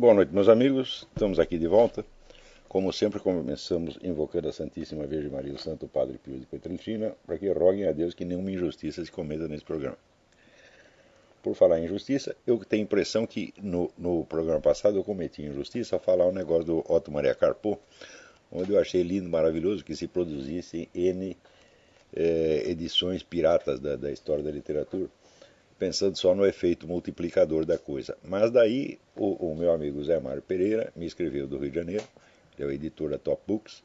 Boa noite, meus amigos. Estamos aqui de volta. Como sempre, começamos invocando a Santíssima Virgem Maria e o Santo Padre Pio de Pietrelcina, para que roguem a Deus que nenhuma injustiça se cometa nesse programa. Por falar em injustiça, eu tenho a impressão que no programa passado eu cometi injustiça ao falar um negócio do Otto Maria Carpo, onde eu achei lindo, maravilhoso que se produzissem N edições piratas da história da literatura, pensando só no efeito multiplicador da coisa. Mas daí o meu amigo Zé Mário Pereira me escreveu do Rio de Janeiro, ele é o editor da Top Books,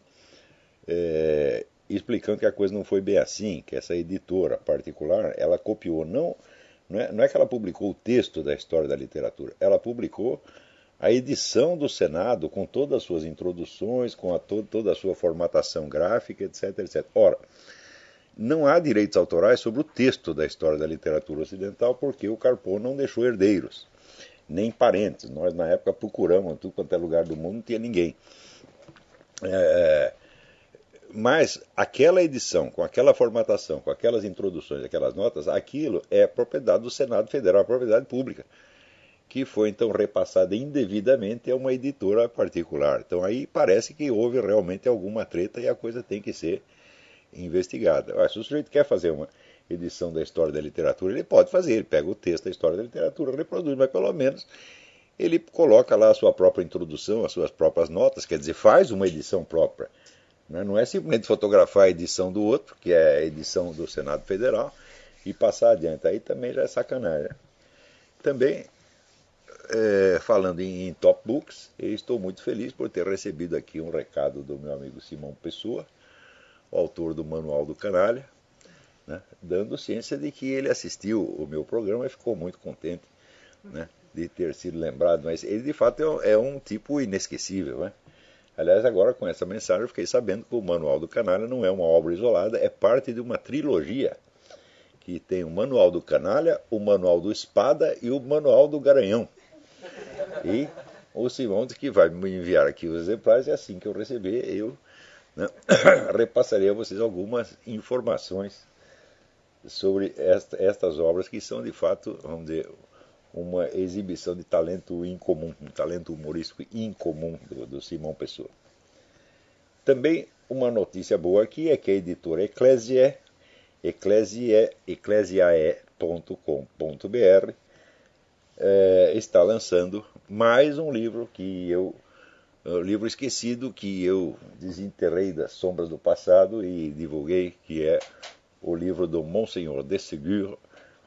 explicando que a coisa não foi bem assim, que essa editora particular, ela copiou, não é que ela publicou o texto da história da literatura, ela publicou a edição do Senado com todas as suas introduções, com toda a sua formatação gráfica, etc, etc. Ora, não há direitos autorais sobre o texto da história da literatura ocidental porque o Carpo não deixou herdeiros, nem parentes. Nós, na época, procuramos tudo quanto é lugar do mundo, não tinha ninguém. Mas aquela edição, com aquela formatação, com aquelas introduções, aquelas notas, aquilo é propriedade do Senado Federal, propriedade pública, que foi então repassada indevidamente a uma editora particular. Então aí parece que houve realmente alguma treta e a coisa tem que ser investigada. Se o sujeito quer fazer uma edição da história da literatura, ele pode fazer, ele pega o texto da história da literatura, reproduz, mas pelo menos ele coloca lá a sua própria introdução, as suas próprias notas, quer dizer, faz uma edição própria. Não é simplesmente fotografar a edição do outro, que é a edição do Senado Federal, e passar adiante. Aí também já é sacanagem. Também, falando em Top Books, eu estou muito feliz por ter recebido aqui um recado do meu amigo Simão Pessoa, o autor do Manual do Canalha, né, dando ciência de que ele assistiu o meu programa e ficou muito contente, né, de ter sido lembrado. Mas ele, de fato, é um tipo inesquecível, né? Aliás, agora com essa mensagem eu fiquei sabendo que o Manual do Canalha não é uma obra isolada, é parte de uma trilogia que tem o Manual do Canalha, o Manual do Espada e o Manual do Garanhão. E o Simão disse que vai me enviar aqui os exemplares e assim que eu receber, eu repassarei a vocês algumas informações sobre estas obras que são de fato, vamos dizer, uma exibição de talento incomum, um talento humorístico incomum do Simão Pessoa. Também uma notícia boa aqui é que a editora eclesiae.com.br está lançando mais um livro livro esquecido que eu desenterrei das sombras do passado e divulguei, que é o livro do Monsenhor de Ségur,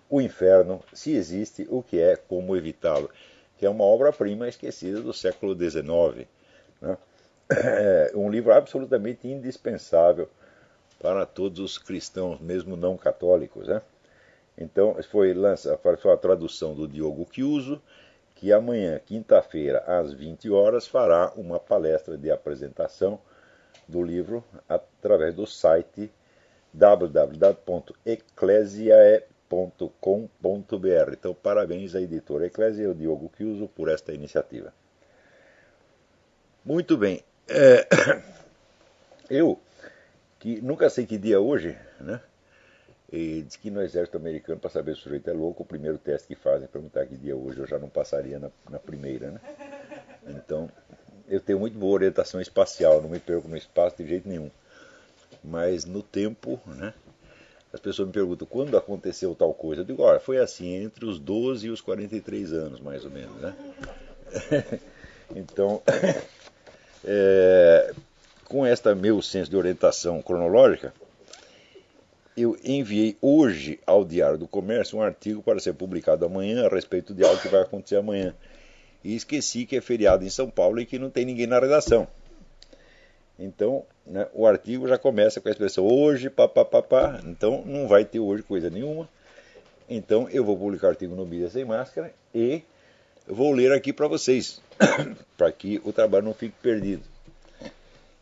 O Inferno, se existe, o que é, como evitá-lo, que é uma obra-prima esquecida do século XIX. Né? É um livro absolutamente indispensável para todos os cristãos, mesmo não católicos. Né? Então, foi a tradução do Diogo Chiuso, que amanhã, quinta-feira, às 20 horas, fará uma palestra de apresentação do livro através do site www.eclesiae.com.br. Então, parabéns à editora Eclésia e ao Diogo Chiuso por esta iniciativa. Muito bem. Eu, que nunca sei que dia é hoje, né? E diz que no exército americano, para saber se o sujeito é louco, o primeiro teste que fazem é perguntar que dia é hoje. Eu já não passaria na primeira, né? Então, eu tenho muito boa orientação espacial, não me perco no espaço de jeito nenhum. Mas no tempo, né? As pessoas me perguntam, quando aconteceu tal coisa? Eu digo, olha, foi assim, entre os 12 e os 43 anos, mais ou menos, né? Então, com esta meu senso de orientação cronológica, eu enviei hoje ao Diário do Comércio um artigo para ser publicado amanhã a respeito de algo que vai acontecer amanhã. E esqueci que é feriado em São Paulo e que não tem ninguém na redação. Então, né, o artigo já começa com a expressão hoje, papapá. Então, não vai ter hoje coisa nenhuma. Então, eu vou publicar o artigo no Mídia Sem Máscara e vou ler aqui para vocês, para que o trabalho não fique perdido.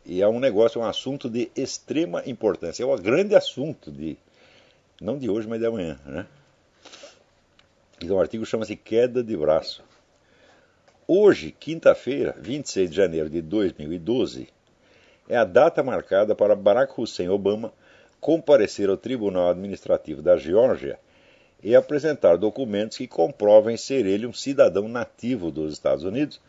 E é um negócio, um assunto de extrema importância. É um grande assunto, não de hoje, mas de amanhã. Né? Então, o artigo chama-se Queda de Braço. Hoje, quinta-feira, 26 de janeiro de 2012, é a data marcada para Barack Hussein Obama comparecer ao Tribunal Administrativo da Geórgia e apresentar documentos que comprovem ser ele um cidadão nativo dos Estados Unidos,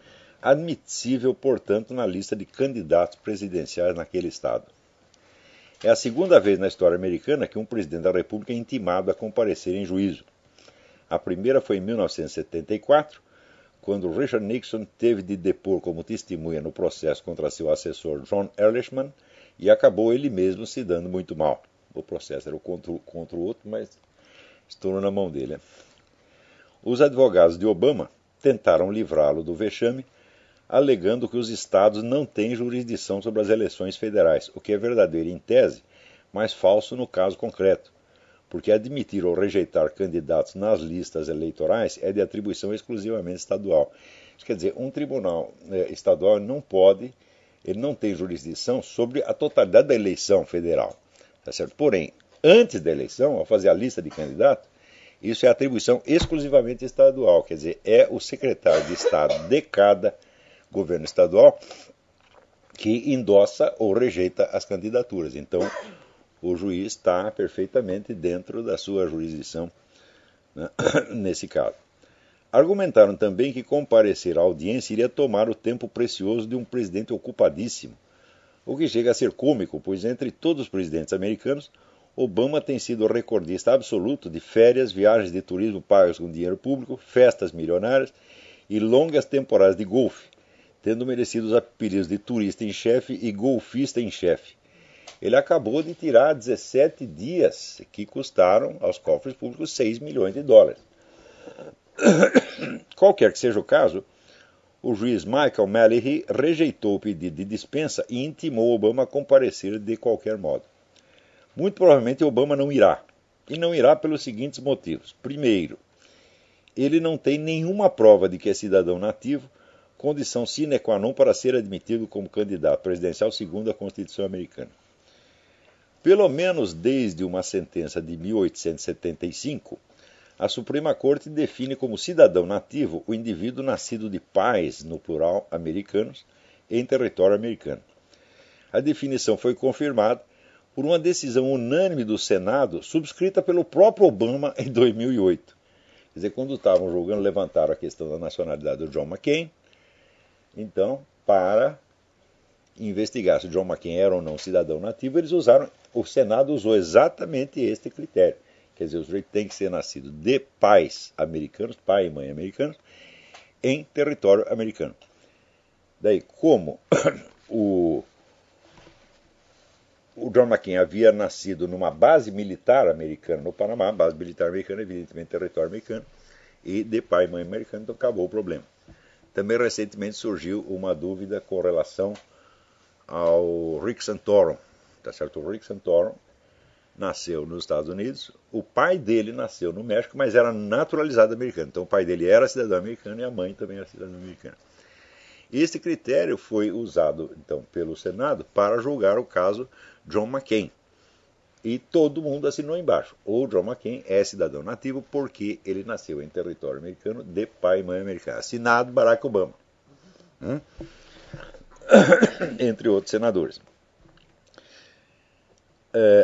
admissível, portanto, na lista de candidatos presidenciais naquele estado. É a segunda vez na história americana que um presidente da República é intimado a comparecer em juízo. A primeira foi em 1974, quando Richard Nixon teve de depor como testemunha no processo contra seu assessor John Ehrlichman e acabou ele mesmo se dando muito mal. O processo era contra o outro, mas estourou na mão dele. Os advogados de Obama tentaram livrá-lo do vexame, alegando que os estados não têm jurisdição sobre as eleições federais, o que é verdadeiro em tese, mas falso no caso concreto, porque admitir ou rejeitar candidatos nas listas eleitorais é de atribuição exclusivamente estadual. Isso quer dizer, um tribunal estadual ele não tem jurisdição sobre a totalidade da eleição federal. Tá certo? Porém, antes da eleição, ao fazer a lista de candidatos, isso é atribuição exclusivamente estadual, quer dizer, é o secretário de Estado de cada governo estadual que endossa ou rejeita as candidaturas. Então, o juiz está perfeitamente dentro da sua jurisdição, né, nesse caso. Argumentaram também que comparecer à audiência iria tomar o tempo precioso de um presidente ocupadíssimo, o que chega a ser cômico, pois entre todos os presidentes americanos, Obama tem sido o recordista absoluto de férias, viagens de turismo pagas com dinheiro público, festas milionárias e longas temporadas de golfe, tendo merecido os apelidos de turista em chefe e golfista em chefe. Ele acabou de tirar 17 dias que custaram aos cofres públicos 6 milhões de dólares. Qualquer que seja o caso, o juiz Michael Mallory rejeitou o pedido de dispensa e intimou Obama a comparecer de qualquer modo. Muito provavelmente Obama não irá, e não irá pelos seguintes motivos. Primeiro, ele não tem nenhuma prova de que é cidadão nativo, condição sine qua non para ser admitido como candidato presidencial segundo a Constituição americana. Pelo menos desde uma sentença de 1875, a Suprema Corte define como cidadão nativo o indivíduo nascido de pais, no plural, americanos, em território americano. A definição foi confirmada por uma decisão unânime do Senado, subscrita pelo próprio Obama em 2008. Quer dizer, quando estavam julgando, levantaram a questão da nacionalidade do John McCain. Então, para investigar se o John McCain era ou não cidadão nativo, o Senado usou exatamente este critério. Quer dizer, o sujeito tem que ser nascido de pais americanos, pai e mãe americanos, em território americano. Daí, como o John McCain havia nascido numa base militar americana no Panamá, base militar americana, evidentemente território americano, e de pai e mãe americano, então acabou o problema. Também recentemente surgiu uma dúvida com relação ao Rick Santorum. Tá certo? O Rick Santorum nasceu nos Estados Unidos, o pai dele nasceu no México, mas era naturalizado americano. Então o pai dele era cidadão americano e a mãe também era cidadã americana. Este critério foi usado então pelo Senado para julgar o caso John McCain. E todo mundo assinou embaixo. O John McCain é cidadão nativo porque ele nasceu em território americano de pai e mãe americana. Assinado Barack Obama. Entre outros senadores.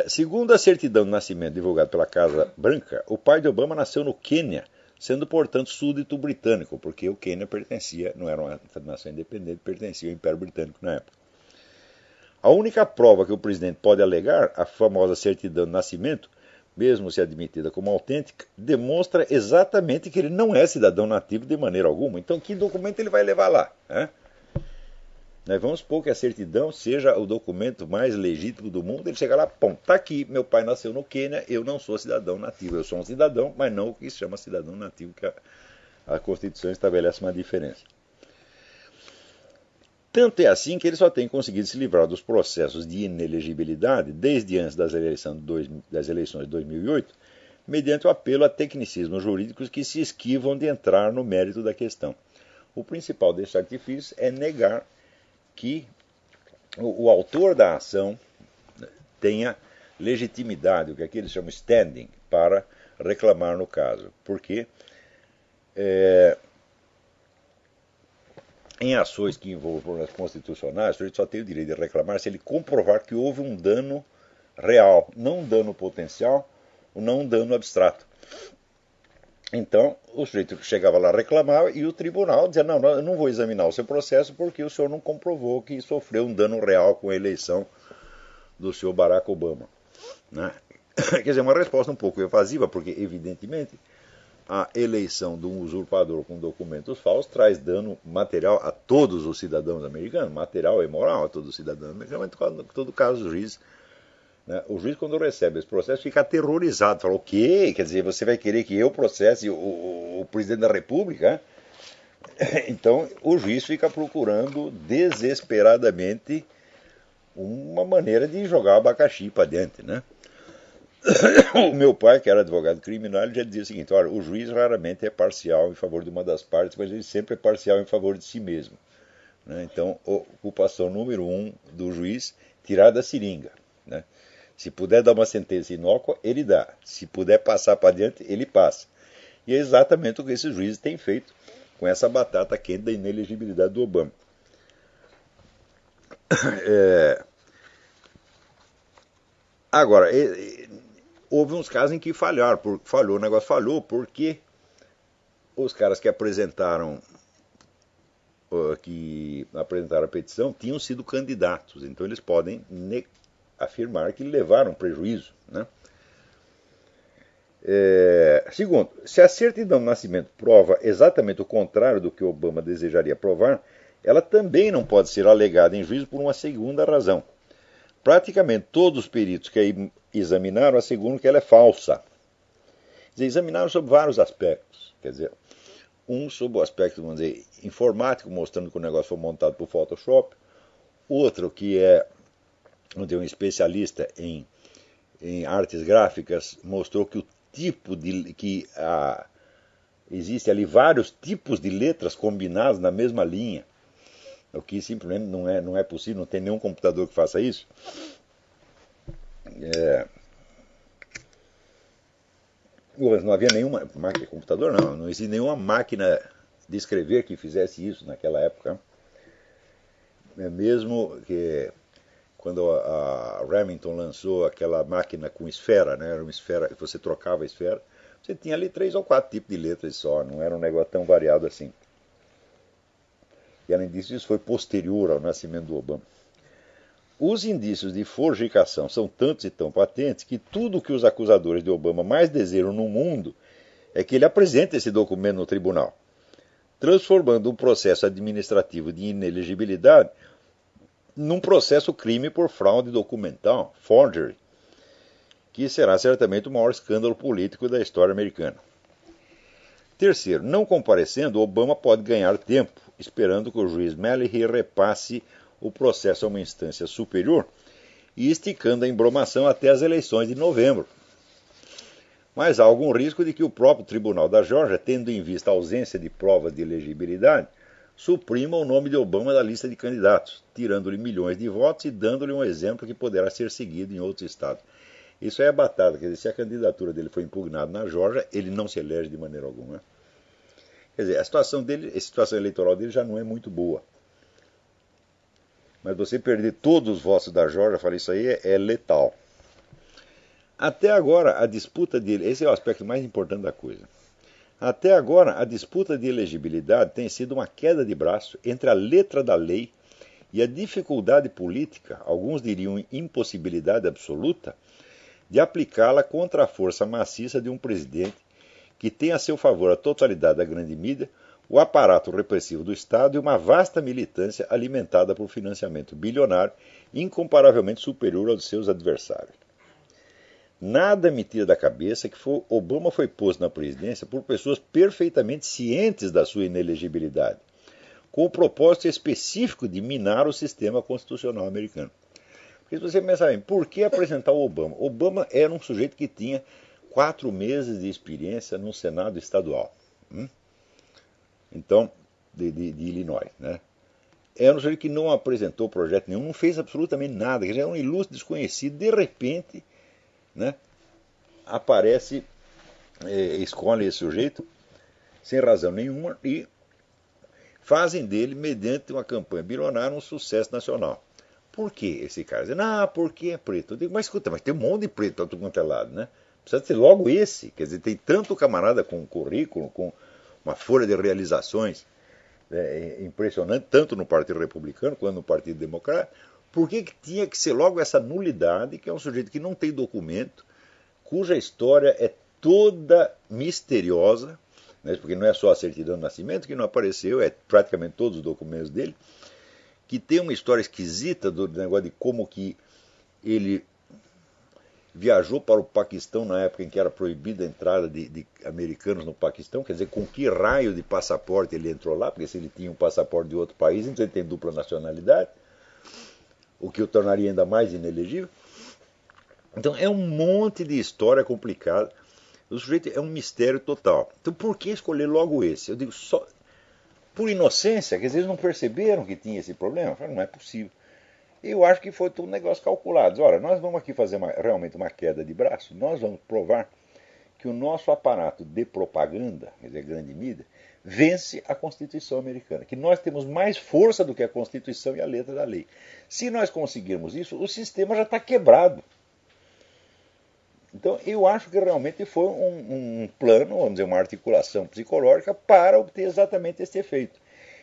Segundo a certidão de nascimento divulgada pela Casa Branca, o pai de Obama nasceu no Quênia, sendo, portanto, súdito britânico, porque o Quênia pertencia, não era uma nação independente, pertencia ao Império Britânico na época. A única prova que o presidente pode alegar, a famosa certidão de nascimento, mesmo se admitida como autêntica, demonstra exatamente que ele não é cidadão nativo de maneira alguma. Então, que documento ele vai levar lá? Nós vamos supor que a certidão seja o documento mais legítimo do mundo. Ele chega lá, pô, tá aqui, meu pai nasceu no Quênia, eu não sou cidadão nativo. Eu sou um cidadão, mas não o que se chama cidadão nativo, que a Constituição estabelece uma diferença. Tanto é assim que ele só tem conseguido se livrar dos processos de inelegibilidade desde antes das eleições de 2008, mediante o apelo a tecnicismos jurídicos que se esquivam de entrar no mérito da questão. O principal deste artifício é negar que o autor da ação tenha legitimidade, o que aqui eles chamam standing, para reclamar no caso. Porque em ações que envolvam problemas constitucionais, o sujeito só tem o direito de reclamar se ele comprovar que houve um dano real, não um dano potencial, ou não um dano abstrato. Então, o sujeito chegava lá, reclamava, e o tribunal dizia, não, eu não vou examinar o seu processo porque o senhor não comprovou que sofreu um dano real com a eleição do senhor Barack Obama. Né? Quer dizer, uma resposta um pouco evasiva, porque, evidentemente, a eleição de um usurpador com documentos falsos traz dano material a todos os cidadãos americanos, material e moral a todos os cidadãos americanos, mas em todo caso o juiz, né, quando recebe esse processo fica aterrorizado, fala, o quê? Quer dizer, você vai querer que eu processe o presidente da república? Então o juiz fica procurando desesperadamente uma maneira de jogar abacaxi para dentro, né? O meu pai, que era advogado criminal, ele já dizia o seguinte, olha, o juiz raramente é parcial em favor de uma das partes, mas ele sempre é parcial em favor de si mesmo. Né? Então, ocupação número 1 do juiz, tirar da seringa. Né? Se puder dar uma sentença inócua, ele dá. Se puder passar para adiante, ele passa. E é exatamente o que esses juízes têm feito com essa batata quente da inelegibilidade do Obama. Agora, houve uns casos em que falhou, o negócio falhou porque os caras que apresentaram a petição tinham sido candidatos, então eles podem afirmar que levaram prejuízo. Né? Segundo, se a certidão de nascimento prova exatamente o contrário do que Obama desejaria provar, ela também não pode ser alegada em juízo por uma segunda razão. Praticamente todos os peritos que a examinaram asseguram que ela é falsa. Quer dizer, examinaram sobre vários aspectos. Quer dizer, um sobre o aspecto, vamos dizer, informático, mostrando que o negócio foi montado por Photoshop. Outro que é um especialista em artes gráficas, mostrou que o tipo de existe ali vários tipos de letras combinadas na mesma linha, o que simplesmente não é possível, não tem nenhum computador que faça isso. Não havia nenhuma máquina de computador, não existe nenhuma máquina de escrever que fizesse isso naquela época. Mesmo que quando a Remington lançou aquela máquina com esfera, né, era uma esfera, você trocava a esfera, você tinha ali 3 ou 4 tipos de letras só, não era um negócio tão variado assim. E além disso, isso foi posterior ao nascimento do Obama. Os indícios de forjicação são tantos e tão patentes que tudo o que os acusadores de Obama mais desejam no mundo é que ele apresente esse documento no tribunal, transformando um processo administrativo de inelegibilidade num processo crime por fraude documental, forgery, que será certamente o maior escândalo político da história americana. Terceiro, não comparecendo, Obama pode ganhar tempo, esperando que o juiz Mallory repasse o processo a uma instância superior e esticando a embromação até as eleições de novembro. Mas há algum risco de que o próprio Tribunal da Geórgia, tendo em vista a ausência de provas de elegibilidade, suprima o nome de Obama da lista de candidatos, tirando-lhe milhões de votos e dando-lhe um exemplo que poderá ser seguido em outros estados. Isso é a batata, quer dizer, se a candidatura dele foi impugnada na Geórgia, ele não se elege de maneira alguma. Quer dizer, a situação eleitoral dele já não é muito boa. Mas você perder todos os votos da Geórgia, eu falei, isso aí é letal. Até agora, a disputa dele, esse é o aspecto mais importante da coisa. Até agora, a disputa de elegibilidade tem sido uma queda de braço entre a letra da lei e a dificuldade política, alguns diriam impossibilidade absoluta, de aplicá-la contra a força maciça de um presidente que tem a seu favor a totalidade da grande mídia, o aparato repressivo do Estado e uma vasta militância alimentada por financiamento bilionário incomparavelmente superior aos de seus adversários. Nada me tira da cabeça que Obama foi posto na presidência por pessoas perfeitamente cientes da sua inelegibilidade, com o propósito específico de minar o sistema constitucional americano. Porque se você pensar bem, por que apresentar o Obama? Obama era um sujeito que tinha 4 meses de experiência no Senado estadual. Então, de Illinois, né? Era um sujeito que não apresentou projeto nenhum, não fez absolutamente nada, que já era um ilustre desconhecido, de repente, né, aparece, escolhe esse sujeito, sem razão nenhuma, e fazem dele, mediante uma campanha bilionária, um sucesso nacional. Por que esse cara? Dizem, porque é preto. Eu digo, mas escuta, mas tem um monte de preto para todo quanto é lado, né? Precisa ser logo esse. Quer dizer, tem tanto camarada com currículo, com uma folha de realizações impressionante, tanto no Partido Republicano quanto no Partido Democrata. Por que tinha que ser logo essa nulidade, que é um sujeito que não tem documento, cuja história é toda misteriosa, né, porque não é só a certidão de nascimento que não apareceu, é praticamente todos os documentos dele, que tem uma história esquisita do negócio de como que ele viajou para o Paquistão na época em que era proibida a entrada de americanos no Paquistão, quer dizer, com que raio de passaporte ele entrou lá, porque se ele tinha um passaporte de outro país, então ele tem dupla nacionalidade, o que o tornaria ainda mais inelegível. Então é um monte de história complicada. O sujeito é um mistério total. Então por que escolher logo esse? Eu digo só por inocência, quer dizer, eles não perceberam que tinha esse problema. Eu falo, não é possível. Eu acho que foi tudo um negócio calculado. Olha, nós vamos aqui fazer realmente uma queda de braço, nós vamos provar que o nosso aparato de propaganda, quer dizer, grande mídia, vence a Constituição americana, que nós temos mais força do que a Constituição e a letra da lei. Se nós conseguirmos isso, o sistema já está quebrado. Então, eu acho que realmente foi um plano, vamos dizer, uma articulação psicológica para obter exatamente esse efeito.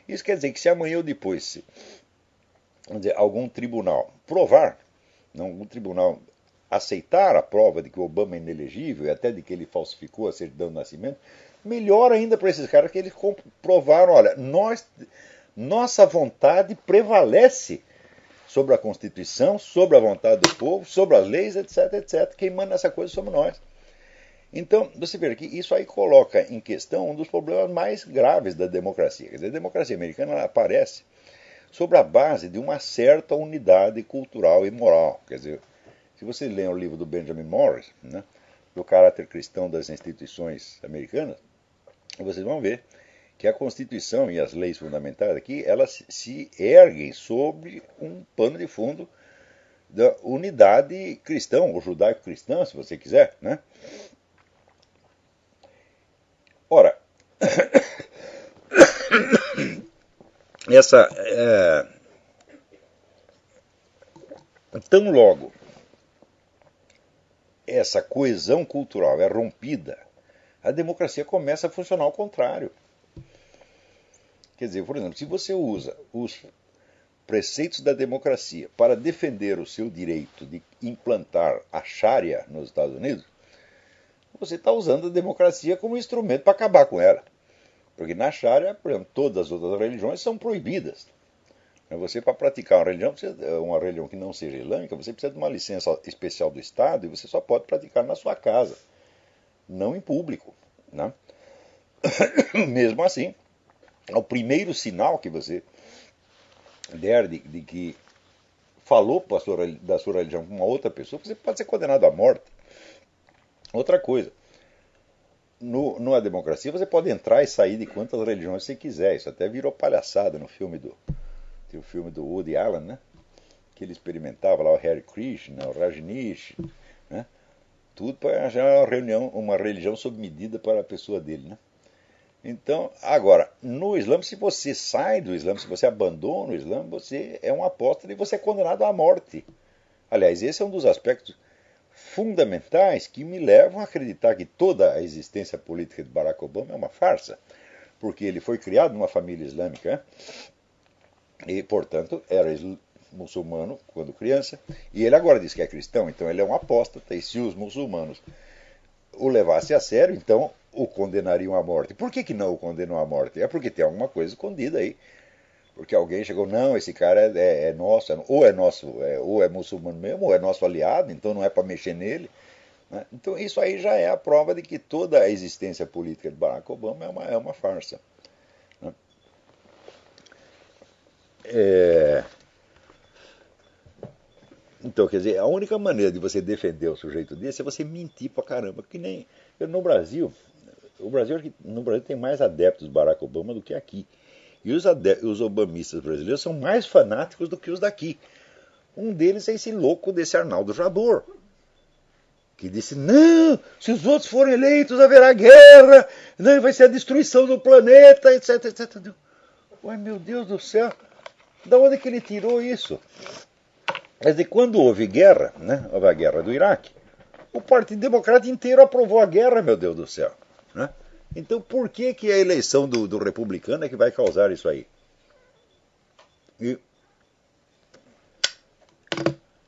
Isso quer dizer que se amanhã ou depois, vamos dizer, algum tribunal provar, algum tribunal aceitar a prova de que o Obama é inelegível e até de que ele falsificou a certidão de nascimento, melhor ainda para esses caras que eles provaram, olha, nossa vontade prevalece sobre a Constituição, sobre a vontade do povo, sobre as leis, etc, etc. Quem manda essa coisa somos nós. Então, você vê que isso aí coloca em questão um dos problemas mais graves da democracia. Quer dizer, a democracia americana ela aparece sobre a base de uma certa unidade cultural e moral. Quer dizer, se você lê o livro do Benjamin Morris, né, do caráter cristão das instituições americanas, vocês vão ver que a Constituição e as leis fundamentais aqui, elas se erguem sobre um pano de fundo da unidade cristã, ou judaico-cristã, se você quiser, né? Ora, tão logo essa coesão cultural é rompida, a democracia começa a funcionar ao contrário. Quer dizer, por exemplo, se você usa os preceitos da democracia para defender o seu direito de implantar a Sharia nos Estados Unidos, você está usando a democracia como instrumento para acabar com ela. Porque na Sharia, por exemplo, todas as outras religiões são proibidas. Você, para praticar uma religião que não seja islâmica, você precisa de uma licença especial do Estado e você só pode praticar na sua casa, não em público, né? Mesmo assim, o primeiro sinal que você der de que falou da sua religião com uma outra pessoa, você pode ser condenado à morte. Outra coisa, numa democracia você pode entrar e sair de quantas religiões você quiser. Isso até virou palhaçada no filme do Woody Allen, né? Que ele experimentava lá o Hare Krishna, o Rajneesh, né? Tudo para achar uma religião sob medida para a pessoa dele, né? Então, agora, no Islã, se você sai do Islã, se você abandona o Islã, você é um apóstata e você é condenado à morte. Aliás, esse é um dos aspectos fundamentais que me levam a acreditar que toda a existência política de Barack Obama é uma farsa, porque ele foi criado numa família islâmica, né? E, portanto, era muçulmano quando criança, e ele agora diz que é cristão, então ele é um apóstata, e se os muçulmanos o levassem a sério, então o condenariam à morte. Por que não o condenam à morte? É porque tem alguma coisa escondida aí. Porque alguém chegou, não, esse cara é nosso, ou é muçulmano mesmo, ou é nosso aliado, então não é para mexer nele. Né? Então isso aí já é a prova de que toda a existência política de Barack Obama é uma farsa. Né? Então, quer dizer, a única maneira de você defender o sujeito desse é você mentir pra caramba. Que nem no Brasil, no Brasil tem mais adeptos do Barack Obama do que aqui. E os obamistas brasileiros são mais fanáticos do que os daqui. Um deles é esse louco desse Arnaldo Jabor, que disse, não, se os outros forem eleitos haverá guerra, não, vai ser a destruição do planeta, etc, etc. Ué, meu Deus do céu, da onde que ele tirou isso? Quer dizer, quando houve guerra, né, houve a guerra do Iraque, O Partido Democrata inteiro aprovou a guerra, meu Deus do céu. Né? Então por que a eleição do republicano é que vai causar isso aí?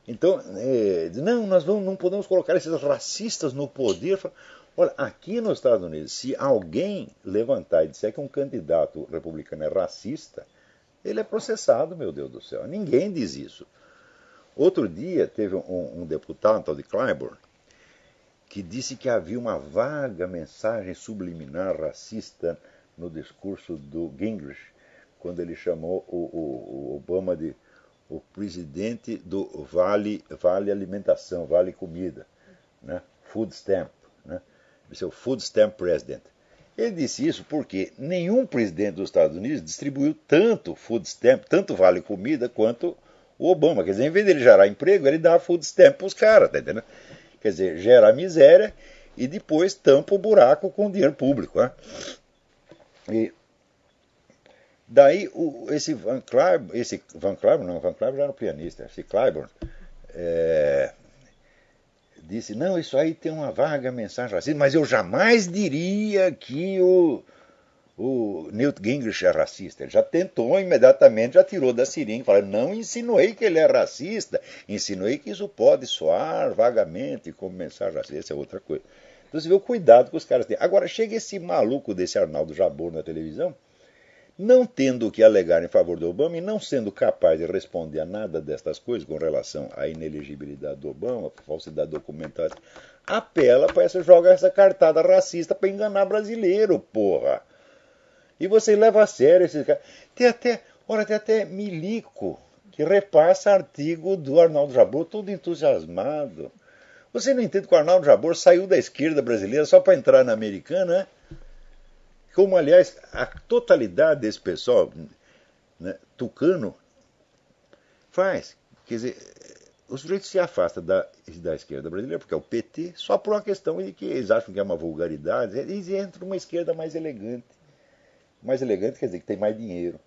Então, não, não podemos colocar esses racistas no poder. Olha, aqui nos Estados Unidos, se alguém levantar e disser que um candidato republicano é racista, ele é processado, meu Deus do céu. Ninguém diz isso. Outro dia teve um deputado, tal de Clyburn, que disse que havia uma vaga mensagem subliminar racista no discurso do Gingrich, quando ele chamou o Obama de o presidente do Vale Alimentação, Vale Comida, né? Food Stamp, né? Esse é o Food Stamp President. Ele disse isso porque nenhum presidente dos Estados Unidos distribuiu tanto Food Stamp, tanto Vale Comida, quanto o Obama. Quer dizer, em vez dele gerar emprego, ele dá Food Stamp para os caras, tá entendendo? Quer dizer, gera miséria e depois tampa o buraco com dinheiro público, né? E daí esse Van Cliburn já era um pianista, esse Cliburn disse, não, isso aí tem uma vaga mensagem racista, mas eu jamais diria que o Newt Gingrich é racista. Ele já tentou imediatamente, já tirou da seringa, falou, não insinuei que ele é racista, insinuei que isso pode soar vagamente como mensagem racista, essa é outra coisa. Então você vê o cuidado que os caras têm. Agora chega esse maluco desse Arnaldo Jabor na televisão, não tendo o que alegar em favor do Obama e não sendo capaz de responder a nada destas coisas com relação à inelegibilidade do Obama, falsidade documental, apela para jogar essa cartada racista para enganar brasileiro, porra. E você leva a sério esses caras. Tem até Milico, que repassa artigo do Arnaldo Jabor, todo entusiasmado. Você não entende que o Arnaldo Jabor saiu da esquerda brasileira só para entrar na americana, né? Como, aliás, a totalidade desse pessoal, né, tucano, faz. Quer dizer, o sujeito se afasta da esquerda brasileira, porque é o PT, só por uma questão de que eles acham que é uma vulgaridade, eles entram numa esquerda mais elegante. Mais elegante quer dizer que tem mais dinheiro.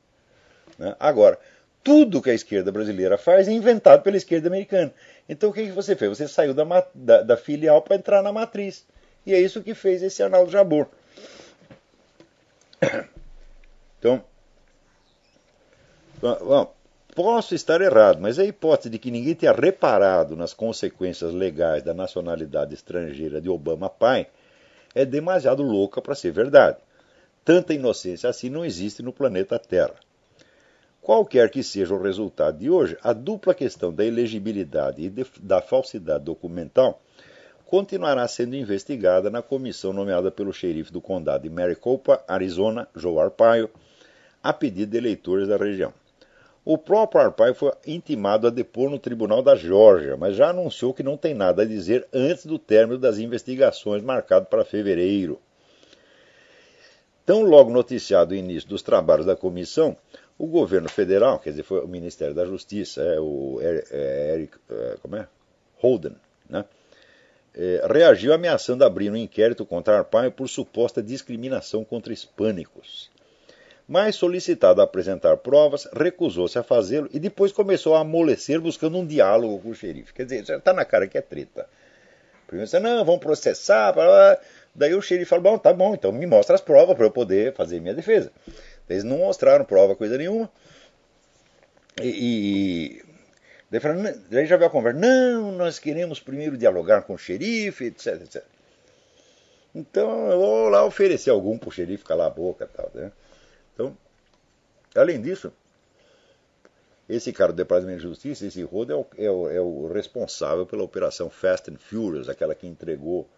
Né? Agora, tudo que a esquerda brasileira faz é inventado pela esquerda americana. Então o que você fez? Você saiu da filial para entrar na matriz. E é isso que fez esse Arnaldo Jabor. Então, bom, posso estar errado, mas a hipótese de que ninguém tenha reparado nas consequências legais da nacionalidade estrangeira de Obama pai é demasiado louca para ser verdade. Tanta inocência assim não existe no planeta Terra. Qualquer que seja o resultado de hoje, a dupla questão da elegibilidade e da falsidade documental continuará sendo investigada na comissão nomeada pelo xerife do condado de Maricopa, Arizona, Joe Arpaio, a pedido de eleitores da região. O próprio Arpaio foi intimado a depor no tribunal da Geórgia, mas já anunciou que não tem nada a dizer antes do término das investigações marcado para fevereiro. Tão logo noticiado o início dos trabalhos da comissão, o governo federal, quer dizer, foi o Ministério da Justiça, o Eric Holden, né? Reagiu ameaçando abrir um inquérito contra Arpaio por suposta discriminação contra hispânicos. Mas, solicitado a apresentar provas, recusou-se a fazê-lo e depois começou a amolecer buscando um diálogo com o xerife. Quer dizer, já está na cara que é treta. Primeiro disse, não, vamos processar. Daí o xerife falou, bom, tá bom, então me mostra as provas para eu poder fazer minha defesa. Eles não mostraram prova, coisa nenhuma. Daí já veio a conversa, não, nós queremos primeiro dialogar com o xerife, etc, etc. Então eu vou lá oferecer algum para o xerife calar a boca e tal, né? Então, além disso, esse cara do Departamento de Justiça, esse Roda, é o responsável pela operação Fast and Furious, aquela que entregou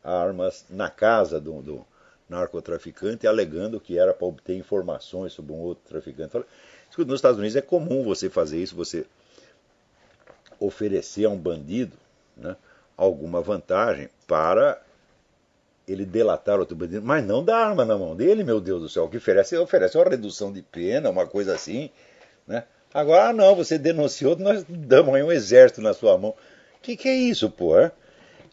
armas na casa do narcotraficante, alegando que era para obter informações sobre um outro traficante. Nos Estados Unidos é comum você fazer isso, você oferecer a um bandido, né, alguma vantagem para ele delatar outro bandido, mas não dar arma na mão dele, meu Deus do céu. O que oferece uma redução de pena, uma coisa assim. Né? Agora, não, você denunciou, nós damos aí um exército na sua mão. O que é isso, pô?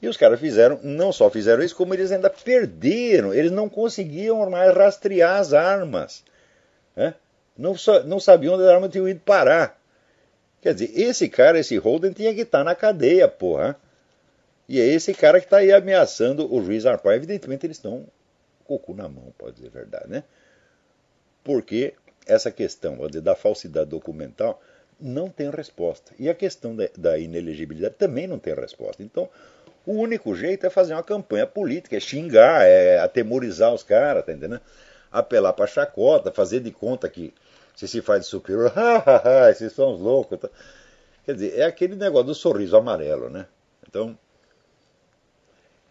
E os caras não só fizeram isso, como eles ainda perderam. Eles não conseguiam mais rastrear as armas. Né? Não sabiam onde as armas tinham ido parar. Quer dizer, esse Holden tinha que estar na cadeia, porra. E é esse cara que está aí ameaçando o juiz Arpaio. Evidentemente eles estão com o cu na mão, pode dizer a verdade, né? Porque essa questão da falsidade documental não tem resposta. E a questão da inelegibilidade também não tem resposta. Então, o único jeito é fazer uma campanha política, é xingar, é atemorizar os caras, tá entendendo? Apelar para chacota, fazer de conta que se faz de superior, esses são os loucos. Tá? Quer dizer, é aquele negócio do sorriso amarelo, né? Então,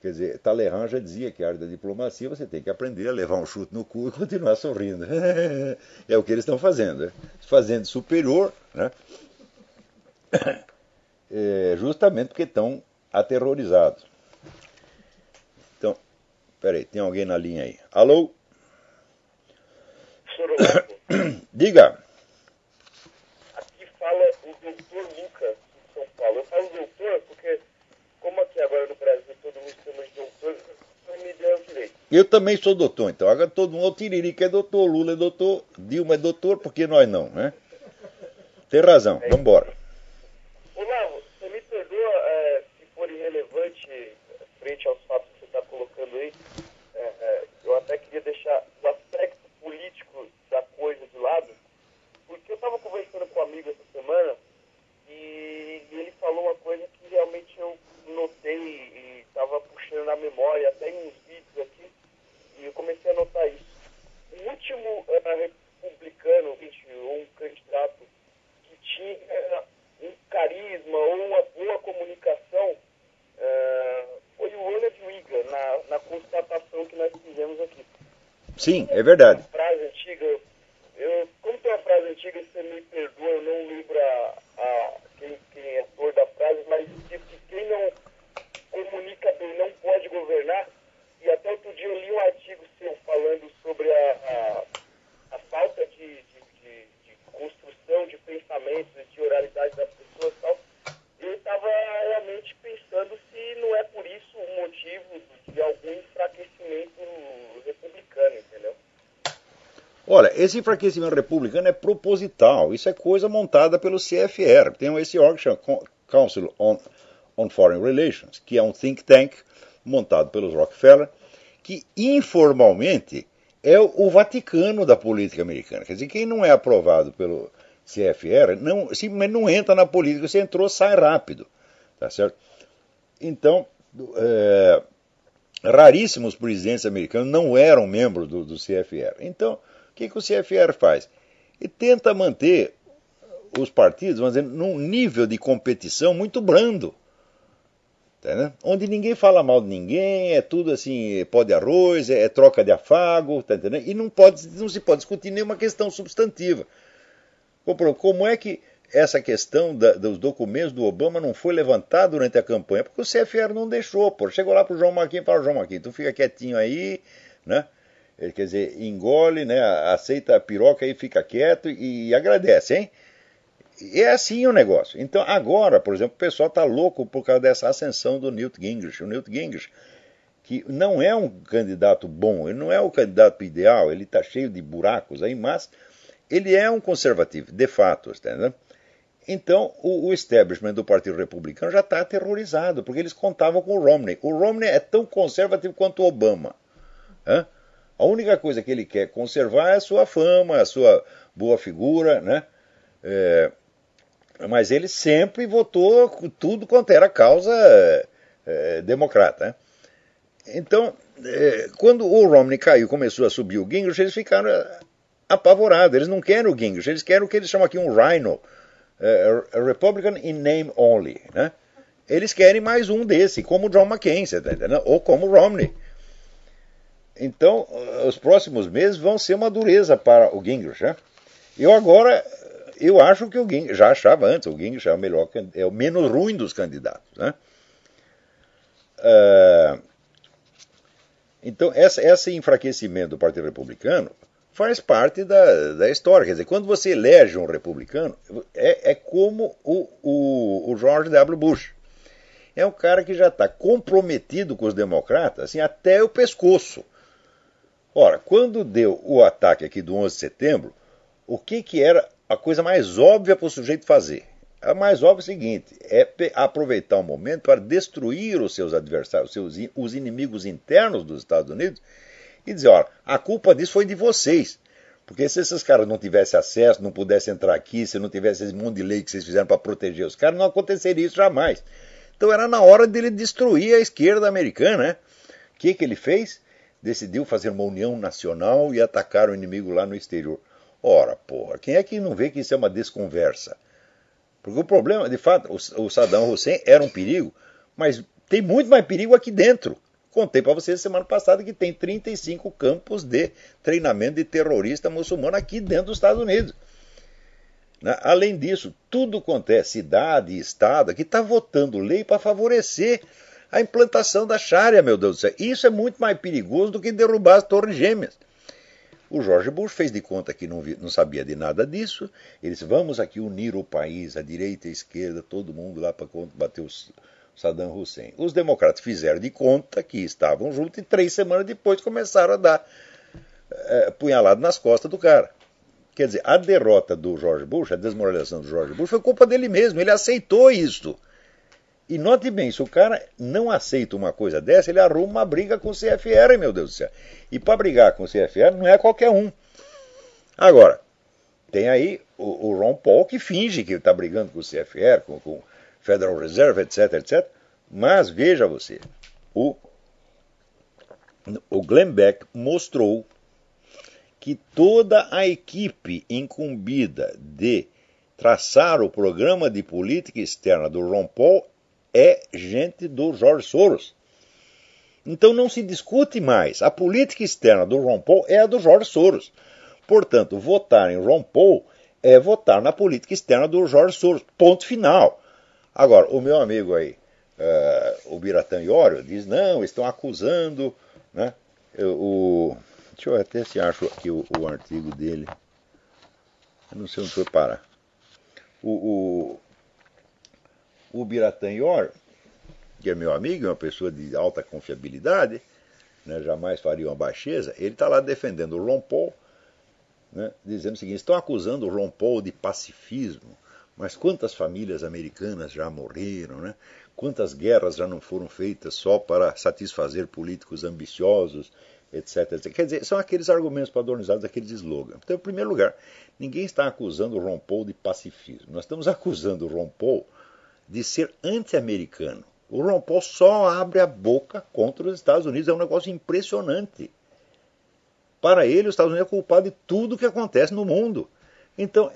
quer dizer, Talleyrand já dizia que a arte da diplomacia você tem que aprender a levar um chute no cu e continuar sorrindo. É o que eles estão fazendo, né? Fazendo superior, né? Justamente porque estão aterrorizados. Então, peraí, tem alguém na linha aí. Alô? Diga. Aqui fala o doutor Lucas, de São Paulo. Eu falo doutor porque, como aqui agora no Brasil todo mundo chama de doutor, não me deu direito. Eu também sou doutor, então. Agora todo mundo, o Tiririca é doutor, Lula é doutor, Dilma é doutor, por que nós não, né? Tem razão, vamos embora. Olavo, você me perdoa se for irrelevante frente aos fatos que você está colocando aí. Eu até queria deixar o aspecto político da coisa de lado, porque eu estava conversando com um amigo essa semana e ele falou uma coisa que realmente eu notei e estava puxando na memória, até em uns vídeos aqui, e eu comecei a notar isso. O último republicano, ou um candidato que tinha um carisma ou uma boa comunicação, foi o Ronald Reagan, na constatação que nós fizemos aqui. Sim, é verdade. Uma frase antiga, como tem uma frase antiga, você me perdoa, eu não lembro quem é autor da frase, mas diz que quem não comunica bem não pode governar. E até outro dia eu li um artigo seu falando sobre a falta de construção de pensamentos, de oralidade das pessoas e tal. Eu estava realmente pensando se não é por isso o motivo de algum enfraquecimento republicano, entendeu? Olha, esse enfraquecimento republicano é proposital. Isso é coisa montada pelo CFR. Tem esse órgão que chama Council on Foreign Relations, que é um think tank montado pelos Rockefeller, que informalmente é o Vaticano da política americana. Quer dizer, quem não é aprovado pelo CFR simplesmente não entra na política. Se entrou, sai rápido. Tá certo? Então, raríssimos presidentes americanos não eram membros do CFR. Então, o que o CFR faz? Ele tenta manter os partidos, vamos dizer, num nível de competição muito brando. Tá, onde ninguém fala mal de ninguém, é tudo assim, pó de arroz, é troca de afago, tá entendendo? E não se pode discutir nenhuma questão substantiva. Como é que essa questão dos documentos do Obama não foi levantada durante a campanha? Porque o CFR não deixou, pô. Chegou lá pro João Marquinhos e falou, João Marquinhos, tu fica quietinho aí, né? Ele, quer dizer, engole, né? Aceita a piroca e fica quieto e agradece, hein? E é assim o negócio. Então, agora, por exemplo, o pessoal está louco por causa dessa ascensão do Newt Gingrich. O Newt Gingrich, que não é um candidato bom, ele não é o candidato ideal, ele está cheio de buracos aí, mas ele é um conservativo, de fato. Tá, então, o establishment do Partido Republicano já está aterrorizado, porque eles contavam com o Romney. O Romney é tão conservativo quanto o Obama. A única coisa que ele quer conservar é a sua fama, a sua boa figura, né? Mas ele sempre votou tudo quanto era causa democrata. Né? Então, quando o Romney caiu e começou a subir o Gingrich, eles ficaram apavorados. Eles não querem o Gingrich, eles querem o que eles chamam aqui um rhino, a Republican in name only. Né? Eles querem mais um desse, como o John McCain, tá entendendo? Ou como o Romney. Então, os próximos meses vão ser uma dureza para o Gingrich. Né? Eu acho que o Gingrich, já achava antes, o Gingrich é o menos ruim dos candidatos. Né? Então, esse enfraquecimento do Partido Republicano faz parte da história. Quer dizer, quando você elege um republicano, é como o George W. Bush. É um cara que já está comprometido com os democratas assim, até o pescoço. Ora, quando deu o ataque aqui do 11 de setembro, o que era a coisa mais óbvia para o sujeito fazer? A mais óbvia é o seguinte, é aproveitar o momento para destruir os seus adversários, os inimigos internos dos Estados Unidos, e dizer, olha, a culpa disso foi de vocês. Porque se esses caras não tivessem acesso, não pudessem entrar aqui, se não tivesse esse monte de lei que vocês fizeram para proteger os caras, não aconteceria isso jamais. Então era na hora dele destruir a esquerda americana, né? O que ele fez? Decidiu fazer uma união nacional e atacar o inimigo lá no exterior. Ora, porra, quem é que não vê que isso é uma desconversa? Porque o problema, de fato, o Saddam Hussein era um perigo, mas tem muito mais perigo aqui dentro. Contei para vocês semana passada que tem 35 campos de treinamento de terrorista muçulmano aqui dentro dos Estados Unidos. Além disso, tudo quanto é cidade e estado aqui está votando lei para favorecer a implantação da Sharia, meu Deus do céu. Isso é muito mais perigoso do que derrubar as Torres Gêmeas. O George Bush fez de conta que não sabia de nada disso. Ele disse, vamos aqui unir o país, a direita e a esquerda, todo mundo lá para combater o Saddam Hussein. Os democratas fizeram de conta que estavam juntos e 3 semanas depois começaram a dar punhalado nas costas do cara. Quer dizer, a derrota do George Bush, a desmoralização do George Bush foi culpa dele mesmo, ele aceitou isso. E note bem, se o cara não aceita uma coisa dessa, ele arruma uma briga com o CFR, meu Deus do céu. E para brigar com o CFR não é qualquer um. Agora, tem aí o Ron Paul que finge que está brigando com o CFR, com o Federal Reserve, etc, etc. Mas veja você, o Glenn Beck mostrou que toda a equipe incumbida de traçar o programa de política externa do Ron Paul é gente do George Soros. Então não se discute mais. A política externa do Ron Paul é a do George Soros. Portanto, votar em Ron Paul é votar na política externa do George Soros. Ponto final. Agora, o meu amigo aí, o Biratan Iorio, diz, não, estão acusando, né, deixa eu até se acho aqui o artigo dele. Eu não sei onde foi parar. O Biratan Iorio, que é meu amigo, é uma pessoa de alta confiabilidade, né, jamais faria uma baixeza, ele está lá defendendo o Ron Paul, né, dizendo o seguinte, estão acusando o Ron Paul de pacifismo, mas quantas famílias americanas já morreram, né? Quantas guerras já não foram feitas só para satisfazer políticos ambiciosos, etc, etc. Quer dizer, são aqueles argumentos padronizados, aqueles slogans. Então, em primeiro lugar, ninguém está acusando o Ron Paul de pacifismo. Nós estamos acusando o Ron Paul de ser anti-americano. O Ron Paul só abre a boca contra os Estados Unidos. É um negócio impressionante. Para ele, os Estados Unidos é culpado de tudo que acontece no mundo. Então,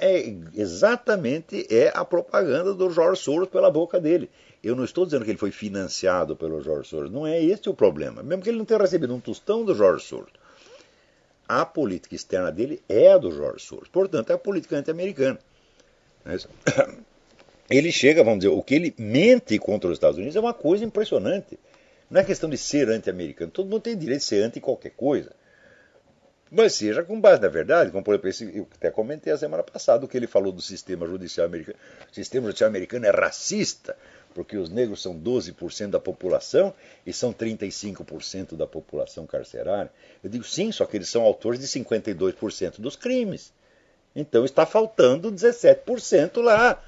exatamente a propaganda do George Soros pela boca dele. Eu não estou dizendo que ele foi financiado pelo George Soros. Não é esse o problema. Mesmo que ele não tenha recebido um tostão do George Soros. A política externa dele é a do George Soros. Portanto, é a política anti-americana. Ele chega, vamos dizer, o que ele mente contra os Estados Unidos é uma coisa impressionante. Não é questão de ser anti-americano. Todo mundo tem direito de ser anti qualquer coisa. Mas seja com base na verdade, como por exemplo, eu até comentei a semana passada o que ele falou do sistema judicial americano. O sistema judicial americano é racista, porque os negros são 12% da população e são 35% da população carcerária. Eu digo sim, só que eles são autores de 52% dos crimes. Então está faltando 17% lá.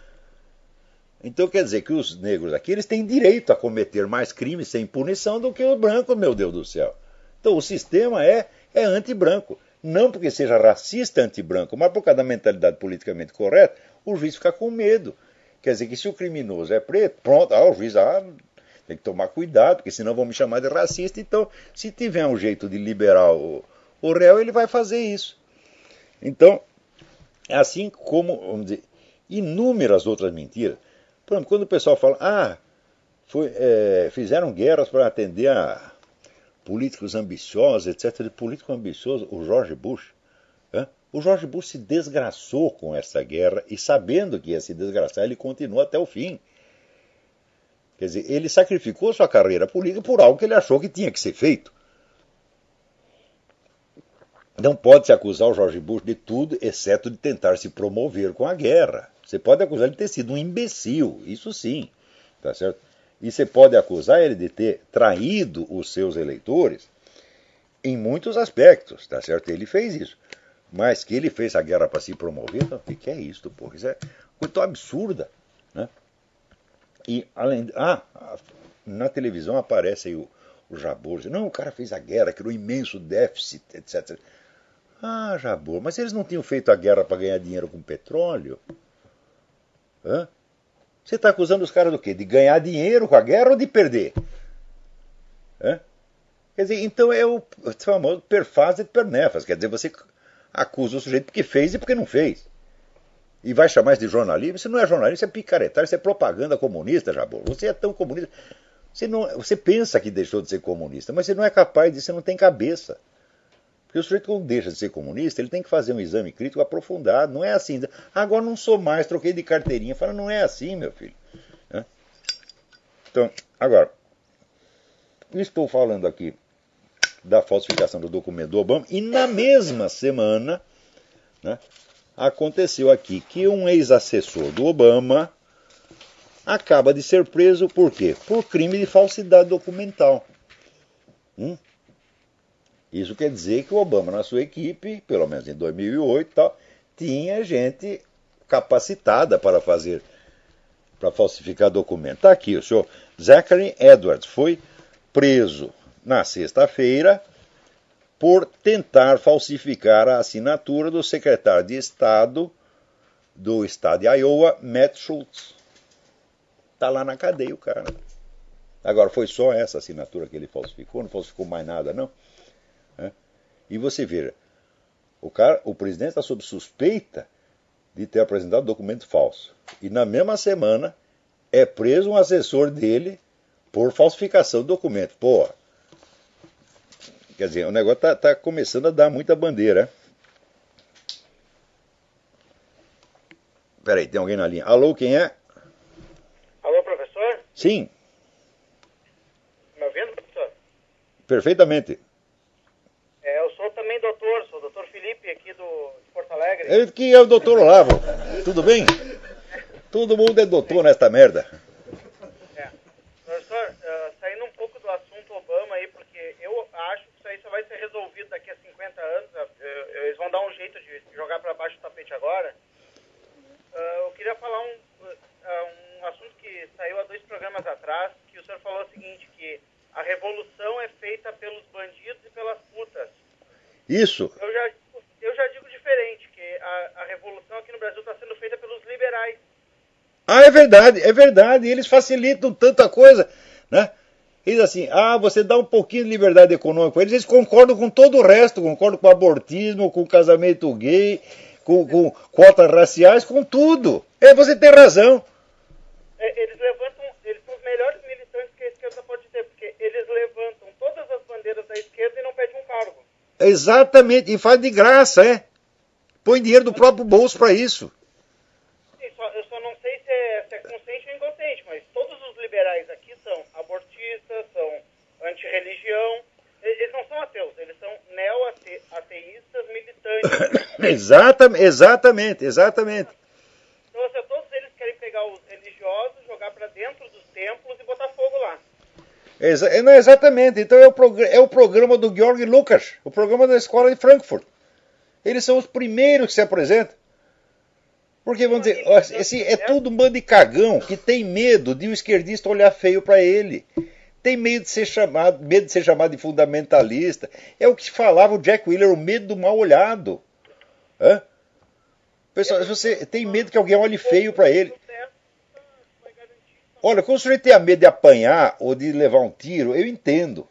Então quer dizer que os negros aqui eles têm direito a cometer mais crimes sem punição do que os brancos, meu Deus do céu. Então o sistema é anti-branco. Não porque seja racista anti-branco, mas por causa da mentalidade politicamente correta, o juiz fica com medo. Quer dizer que se o criminoso é preto, pronto, o juiz tem que tomar cuidado, porque senão vão me chamar de racista. Então, se tiver um jeito de liberar o réu, ele vai fazer isso. Então, assim como, vamos dizer, inúmeras outras mentiras. Por exemplo, quando o pessoal fala, fizeram guerras para atender a políticos ambiciosos, etc. De político ambicioso, o George Bush. O George Bush se desgraçou com essa guerra e sabendo que ia se desgraçar, ele continuou até o fim. Quer dizer, ele sacrificou sua carreira política por algo que ele achou que tinha que ser feito. Não pode-se acusar o George Bush de tudo, exceto de tentar se promover com a guerra. Você pode acusar ele de ter sido um imbecil, isso sim, tá certo? E você pode acusar ele de ter traído os seus eleitores em muitos aspectos, tá certo? Ele fez isso. Mas que ele fez a guerra para se promover, o que é isso, porra? Isso é coisa tão absurda, né? E além. Na televisão aparece aí o Jabor. Não, o cara fez a guerra, criou um imenso déficit, etc. Ah, Jabor, mas eles não tinham feito a guerra para ganhar dinheiro com petróleo? Hã? Você está acusando os caras do quê? De ganhar dinheiro com a guerra ou de perder? Hã? Quer dizer, então é o famoso per fas et per nefas. Quer dizer, você acusa o sujeito porque fez e porque não fez. E vai chamar isso de jornalismo? Isso não é jornalismo, isso é picaretagem, isso é propaganda comunista, Jabor. Você é tão comunista. Você pensa que deixou de ser comunista, mas você não é capaz disso, você não tem cabeça. Porque o sujeito, quando deixa de ser comunista, ele tem que fazer um exame crítico aprofundado. Não é assim. Agora não sou mais, troquei de carteirinha. Fala, não é assim, meu filho. Então, agora, estou falando aqui da falsificação do documento do Obama, e na mesma semana, né, aconteceu aqui que um ex-assessor do Obama acaba de ser preso por quê? Por crime de falsidade documental. Isso quer dizer que o Obama, na sua equipe, pelo menos em 2008, tal, tinha gente capacitada para falsificar documento. Está aqui, o senhor Zachary Edwards foi preso na sexta-feira por tentar falsificar a assinatura do secretário de Estado do estado de Iowa, Matt Schultz. Está lá na cadeia o cara. Agora, foi só essa assinatura que ele falsificou, não falsificou mais nada, não. E você veja, o presidente está sob suspeita de ter apresentado documento falso. E na mesma semana é preso um assessor dele por falsificação de documento. Pô, quer dizer, o negócio está começando a dar muita bandeira. Peraí, tem alguém na linha. Alô, quem é? Alô, professor? Sim. Me ouvindo, professor? Perfeitamente. Eu sou também doutor, sou o doutor Felipe aqui de Porto Alegre. Ele que é o doutor Olavo. Tudo bem? Todo mundo é doutor nesta merda. Professor, saindo um pouco do assunto Obama aí, porque eu acho que isso aí só vai ser resolvido daqui a 50 anos. Eles vão dar um jeito de jogar para baixo do tapete agora. Eu queria falar um assunto que saiu há 2 programas atrás, que o senhor falou o seguinte, que a revolução é feita pelos bandidos e pelas putas. Isso. Eu já digo diferente, que a revolução aqui no Brasil está sendo feita pelos liberais. Ah, é verdade. Eles facilitam tanta coisa, né? Eles assim, você dá um pouquinho de liberdade econômica para eles, eles concordam com todo o resto, concordam com o abortismo, com o casamento gay, com cotas raciais, com tudo. Você tem razão. Eles são os melhores militantes que a esquerda pode ter, porque eles levantam todas as bandeiras da esquerda e não pedem um cargo. Exatamente, e faz de graça, Põe dinheiro do próprio bolso para isso. Eu só não sei se é consciente ou inconsciente, mas todos os liberais aqui são abortistas, são anti-religião. Eles não são ateus, eles são neo-ateístas militantes. Exatamente. Então, todos eles querem pegar os religiosos, jogar para dentro dos templos e botar fogo lá. Não, exatamente. Então é o programa do Georg Lukács, o programa da escola de Frankfurt. Eles são os primeiros que se apresentam. Porque, vamos dizer, é tudo um bando de cagão que tem medo de um esquerdista olhar feio para ele. Tem medo de ser chamado de fundamentalista. É o que falava o Jack Wheeler, o medo do mal olhado. Pessoal, você tem medo que alguém olhe feio para ele. Olha, quando o sujeito tem medo de apanhar ou de levar um tiro, eu entendo.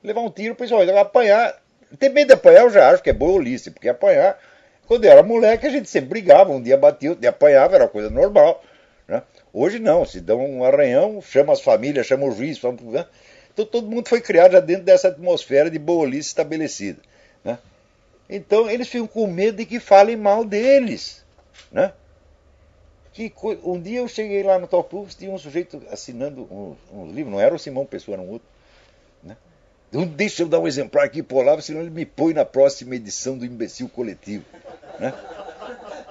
Levar um tiro, pessoal, apanhar. Ter medo de apanhar eu já acho que é boiolice, porque apanhar, quando eu era moleque, a gente sempre brigava, um dia batia, outro dia apanhava, era uma coisa normal. Né? Hoje não, se dá um arranhão, chama as famílias, chama o juiz, então todo mundo foi criado já dentro dessa atmosfera de boiolice estabelecida. Né? Então eles ficam com medo de que falem mal deles. Né? Um dia eu cheguei lá no Topus, tinha um sujeito assinando uns livros, não era o Simão Pessoa, era um outro. Né? Deixa eu dar um exemplar aqui por lá, senão ele me põe na próxima edição do Imbecil Coletivo. Né?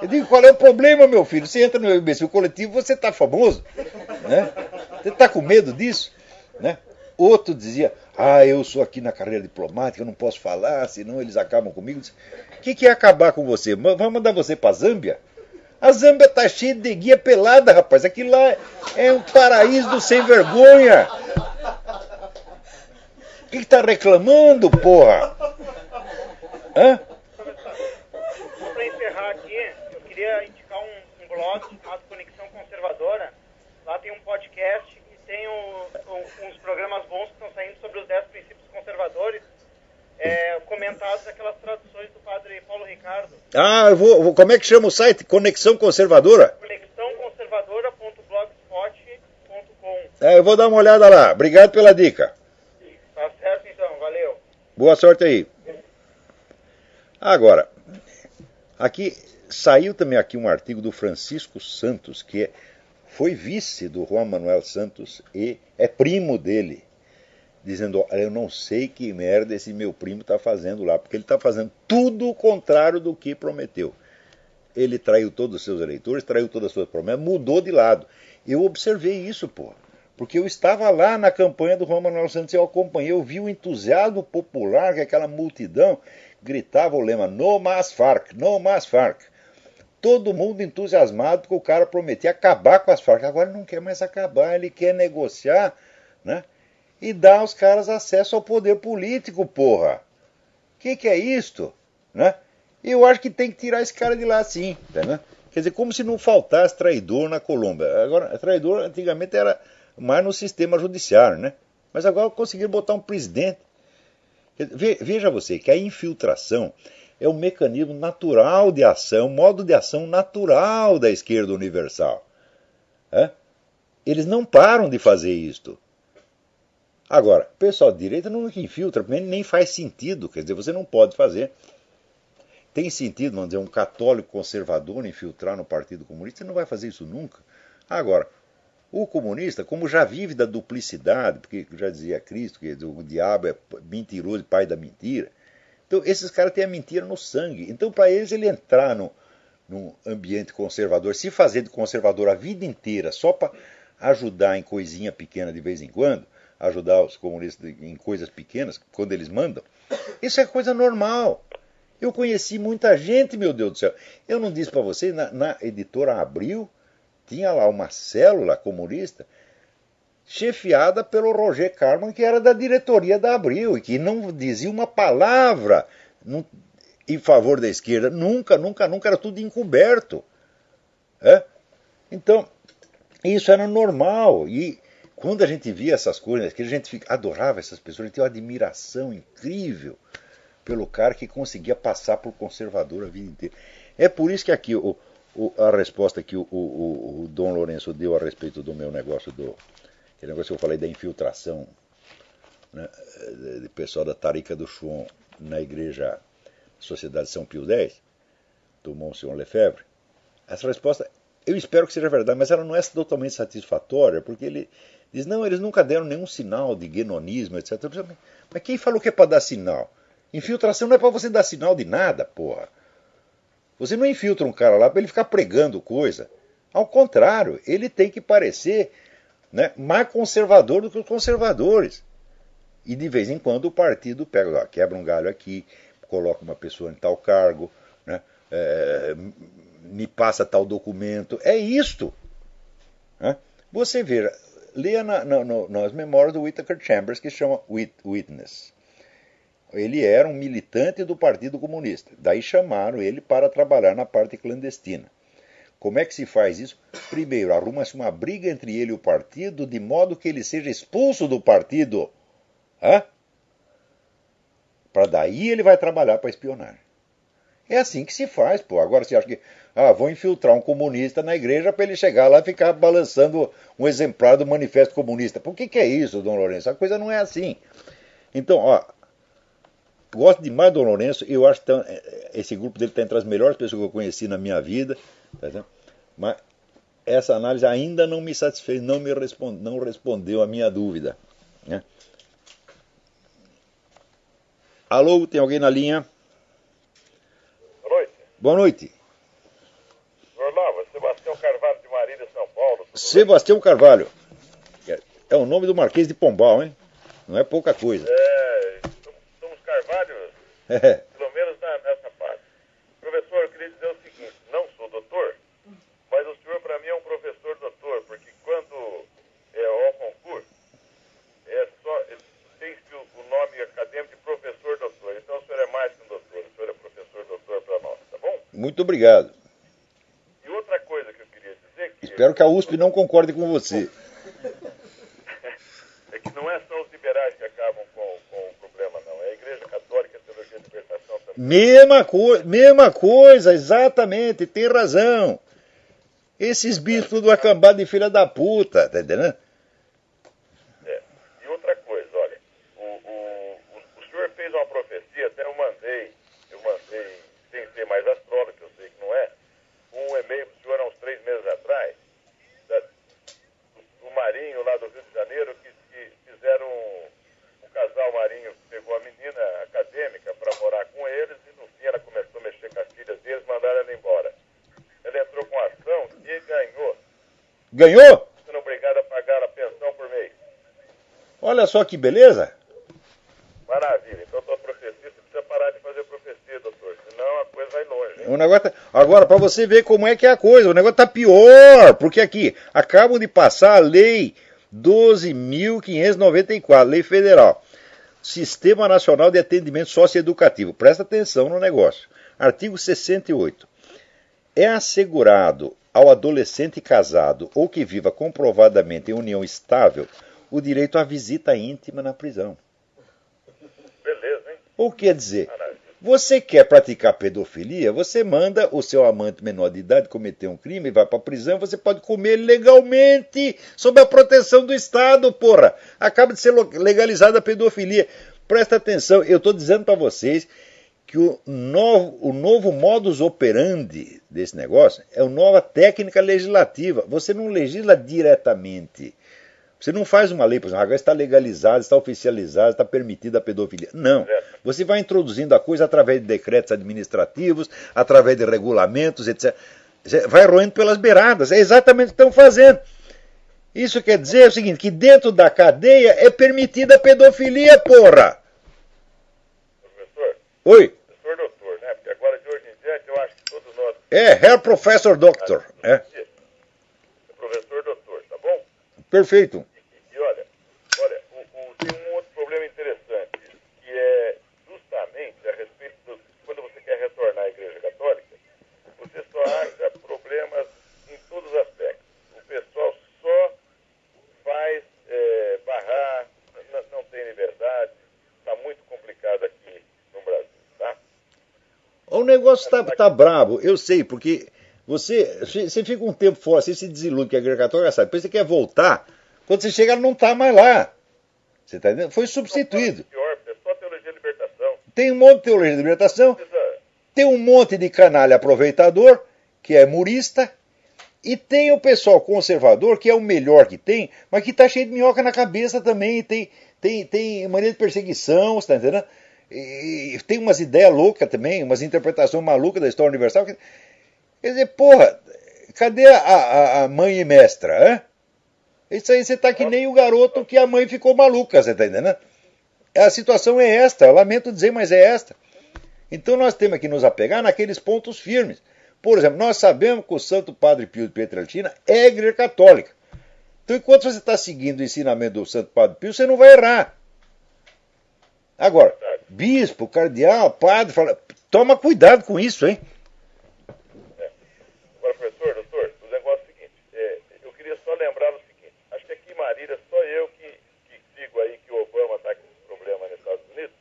Eu digo, qual é o problema, meu filho? Você entra no Imbecil Coletivo, você está famoso. Né? Você está com medo disso? Né? Outro dizia, eu sou aqui na carreira diplomática, eu não posso falar, senão eles acabam comigo. O que é acabar com você? Vamos mandar você para a Zâmbia? A Zâmbia tá cheia de guia pelada, rapaz. Aquilo lá é um paraíso do sem vergonha. O que tá reclamando, porra? Hã? Só para encerrar aqui, eu queria indicar um blog chamado Conexão Conservadora. Lá tem um podcast e tem uns programas bons que estão saindo sobre os 10 princípios conservadores, comentados aquelas traduções do padre Paulo Ricardo. Ah, como é que chama o site? Conexão Conservadora? conexãoconservadora.blogspot.com. Eu vou dar uma olhada lá. Obrigado pela dica. Tá certo então, valeu. Boa sorte aí. Agora, aqui saiu também aqui um artigo do Francisco Santos, que foi vice do Juan Manuel Santos e é primo dele, dizendo, olha, eu não sei que merda esse meu primo está fazendo lá, porque ele está fazendo tudo o contrário do que prometeu. Ele traiu todos os seus eleitores, traiu todas as suas promessas, mudou de lado. Eu observei isso, pô, porque eu estava lá na campanha do Juan Manuel Santos, eu acompanhei, eu vi o entusiasmo popular, que aquela multidão gritava o lema, no mais Farc, no mais Farc. Todo mundo entusiasmado porque o cara prometia acabar com as Farc. Agora ele não quer mais acabar, ele quer negociar, né? E dar aos caras acesso ao poder político, porra. Que é isto? Né? Eu acho que tem que tirar esse cara de lá sim. Né? Quer dizer, como se não faltasse traidor na Colômbia. Agora, traidor antigamente era mais no sistema judiciário, né? Mas agora conseguiram botar um presidente. Veja você que a infiltração é um mecanismo natural de ação, modo de ação natural da esquerda universal. Eles não param de fazer isto. Agora, o pessoal de direita não infiltra, nem faz sentido, quer dizer, você não pode fazer. Tem sentido, vamos dizer, um católico conservador infiltrar no Partido Comunista, você não vai fazer isso nunca. Agora, o comunista, como já vive da duplicidade, porque já dizia Cristo, que o diabo é mentiroso e pai da mentira, então esses caras têm a mentira no sangue. Então, para eles, ele entrar num ambiente conservador, se fazer de conservador a vida inteira, só para ajudar em coisinha pequena de vez em quando, ajudar os comunistas em coisas pequenas, quando eles mandam, isso é coisa normal. Eu conheci muita gente, meu Deus do céu. Eu não disse para você, na editora Abril, tinha lá uma célula comunista chefiada pelo Roger Carman, que era da diretoria da Abril, e que não dizia uma palavra em favor da esquerda. Nunca, era tudo encoberto. Então, isso era normal. E quando a gente via essas coisas, que a gente adorava essas pessoas, a gente tinha uma admiração incrível pelo cara que conseguia passar por conservador a vida inteira. É por isso que aqui a resposta que o Dom Lourenço deu a respeito do meu negócio, aquele negócio que eu falei da infiltração, né, do pessoal da Tarica do Chouon na igreja Sociedade São Pio X, do Monsenhor Lefebvre, essa resposta, eu espero que seja verdade, mas ela não é totalmente satisfatória, porque ele diz, não, eles nunca deram nenhum sinal de guenonismo, etc. Mas quem falou que é para dar sinal? Infiltração não é para você dar sinal de nada, porra. Você não infiltra um cara lá para ele ficar pregando coisa. Ao contrário, ele tem que parecer, né, mais conservador do que os conservadores. E de vez em quando o partido pega, quebra um galho aqui, coloca uma pessoa em tal cargo, né, me passa tal documento. É isto. Né? Você veja, leia nas memórias do Whittaker Chambers, que se chama Witness. Ele era um militante do Partido Comunista. Daí chamaram ele para trabalhar na parte clandestina. Como é que se faz isso? Primeiro, arruma-se uma briga entre ele e o partido, de modo que ele seja expulso do partido. Para daí ele vai trabalhar para espionar. É assim que se faz, pô. Agora você acha que vou infiltrar um comunista na igreja para ele chegar lá e ficar balançando um exemplar do Manifesto Comunista. Por que é isso, Dom Lourenço? A coisa não é assim. Então, gosto demais do Dom Lourenço, eu acho que esse grupo dele está entre as melhores pessoas que eu conheci na minha vida, tá, mas essa análise ainda não me satisfez, não respondeu a minha dúvida. Né? Alô, tem alguém na linha? Boa noite. Boa noite. Orlava, Sebastião Carvalho de Marília, São Paulo. Sebastião Carvalho. É o nome do Marquês de Pombal, hein? Não é pouca coisa. Somos Carvalhos, pelo menos nessa parte. Professor, eu queria dizer o seguinte, não sou doutor, para mim é um professor doutor, porque quando é ao concurso, tem o nome acadêmico de professor doutor. Então o senhor é mais que um doutor, o senhor é professor doutor para nós, tá bom? Muito obrigado. E outra coisa que eu queria dizer... Espero que a USP não concorde com você. É que não é só os liberais que acabam com o problema, não. É a Igreja Católica, a Teologia da Libertação também. Mesma coisa, exatamente, tem razão. Esses bispos do acambado de filha da puta, tá entendendo? E outra coisa, olha, o senhor fez uma profecia, até eu mandei, sem ser mais astrólogo, que eu sei que não é, um e-mail para o senhor há uns 3 meses atrás, do Marinho lá do Rio de Janeiro, que fizeram um casal Marinho que pegou a menina acadêmica para morar com eles e no fim ela começou a mexer com as filhas deles, mandaram ela embora. Ela entrou com ação e ganhou. Ganhou? Sendo obrigada a pagar a pensão por mês. Olha só que beleza. Maravilha. Então, tua profecia, você precisa parar de fazer profecia, doutor. Senão a coisa vai longe. Hein? O negócio agora, para você ver como é que é a coisa, o negócio está pior, porque aqui acabam de passar a lei 12.594, lei federal. Sistema Nacional de Atendimento Socioeducativo. Presta atenção no negócio. Artigo 68. É assegurado ao adolescente casado ou que viva comprovadamente em união estável o direito à visita íntima na prisão. Beleza, hein? Ou quer dizer, Maravilha. você quer praticar pedofilia, você manda o seu amante menor de idade cometer um crime e vai para a prisão, você pode comer ele legalmente, sob a proteção do Estado, porra. Acaba de ser legalizada a pedofilia. Presta atenção, eu estou dizendo para vocês que o novo modus operandi desse negócio é a nova técnica legislativa. Você não legisla diretamente. Você não faz uma lei, por exemplo, agora está legalizado, está oficializado, está permitida a pedofilia. Não. Você vai introduzindo a coisa através de decretos administrativos, através de regulamentos, etc. Você vai roendo pelas beiradas. É exatamente o que estão fazendo. Isso quer dizer o seguinte, que dentro da cadeia é permitida a pedofilia, porra! Professor? Oi? Professor doutor, né? Porque agora de hoje em diante eu acho que todos nós... Herr Professor Doctor. É. Professor doutor, tá bom? Perfeito. E olha, tem um outro problema interessante, que é justamente a respeito do... Quando você quer retornar à Igreja Católica, você só acha problemas em todos os aspectos. O pessoal só faz barrar, não tem liberdade, está muito complicado aqui no Brasil, tá? O negócio tá brabo, eu sei, porque você fica um tempo fora, você se desilude que a Igreja Católica sabe, depois você quer voltar, quando você chega não está mais lá. Você está entendendo? Foi substituído. Pior, é só teologia de libertação. Tem um monte de teologia de libertação, tem um monte de canalha aproveitador, que é murista, e tem o pessoal conservador, que é o melhor que tem, mas que está cheio de minhoca na cabeça também, tem maneira de perseguição, você está entendendo? E tem umas ideias loucas também, umas interpretações malucas da história universal. Quer dizer, porra, cadê a mãe e mestra, hein? Isso aí você tá que nem o garoto que a mãe ficou maluca, você tá entendendo? A situação é esta, eu lamento dizer, mas é esta. Então nós temos que nos apegar naqueles pontos firmes. Por exemplo, nós sabemos que o Santo Padre Pio de Pietrelcina é a Igreja Católica. Então enquanto você está seguindo o ensinamento do Santo Padre Pio, você não vai errar. Agora, bispo, cardeal, padre, toma cuidado com isso, hein? Agora, professor, doutor, o negócio é o seguinte, eu queria só lembrar o seguinte, acho que aqui em Marília só eu que digo aí que o Obama está com esse problema nos Estados Unidos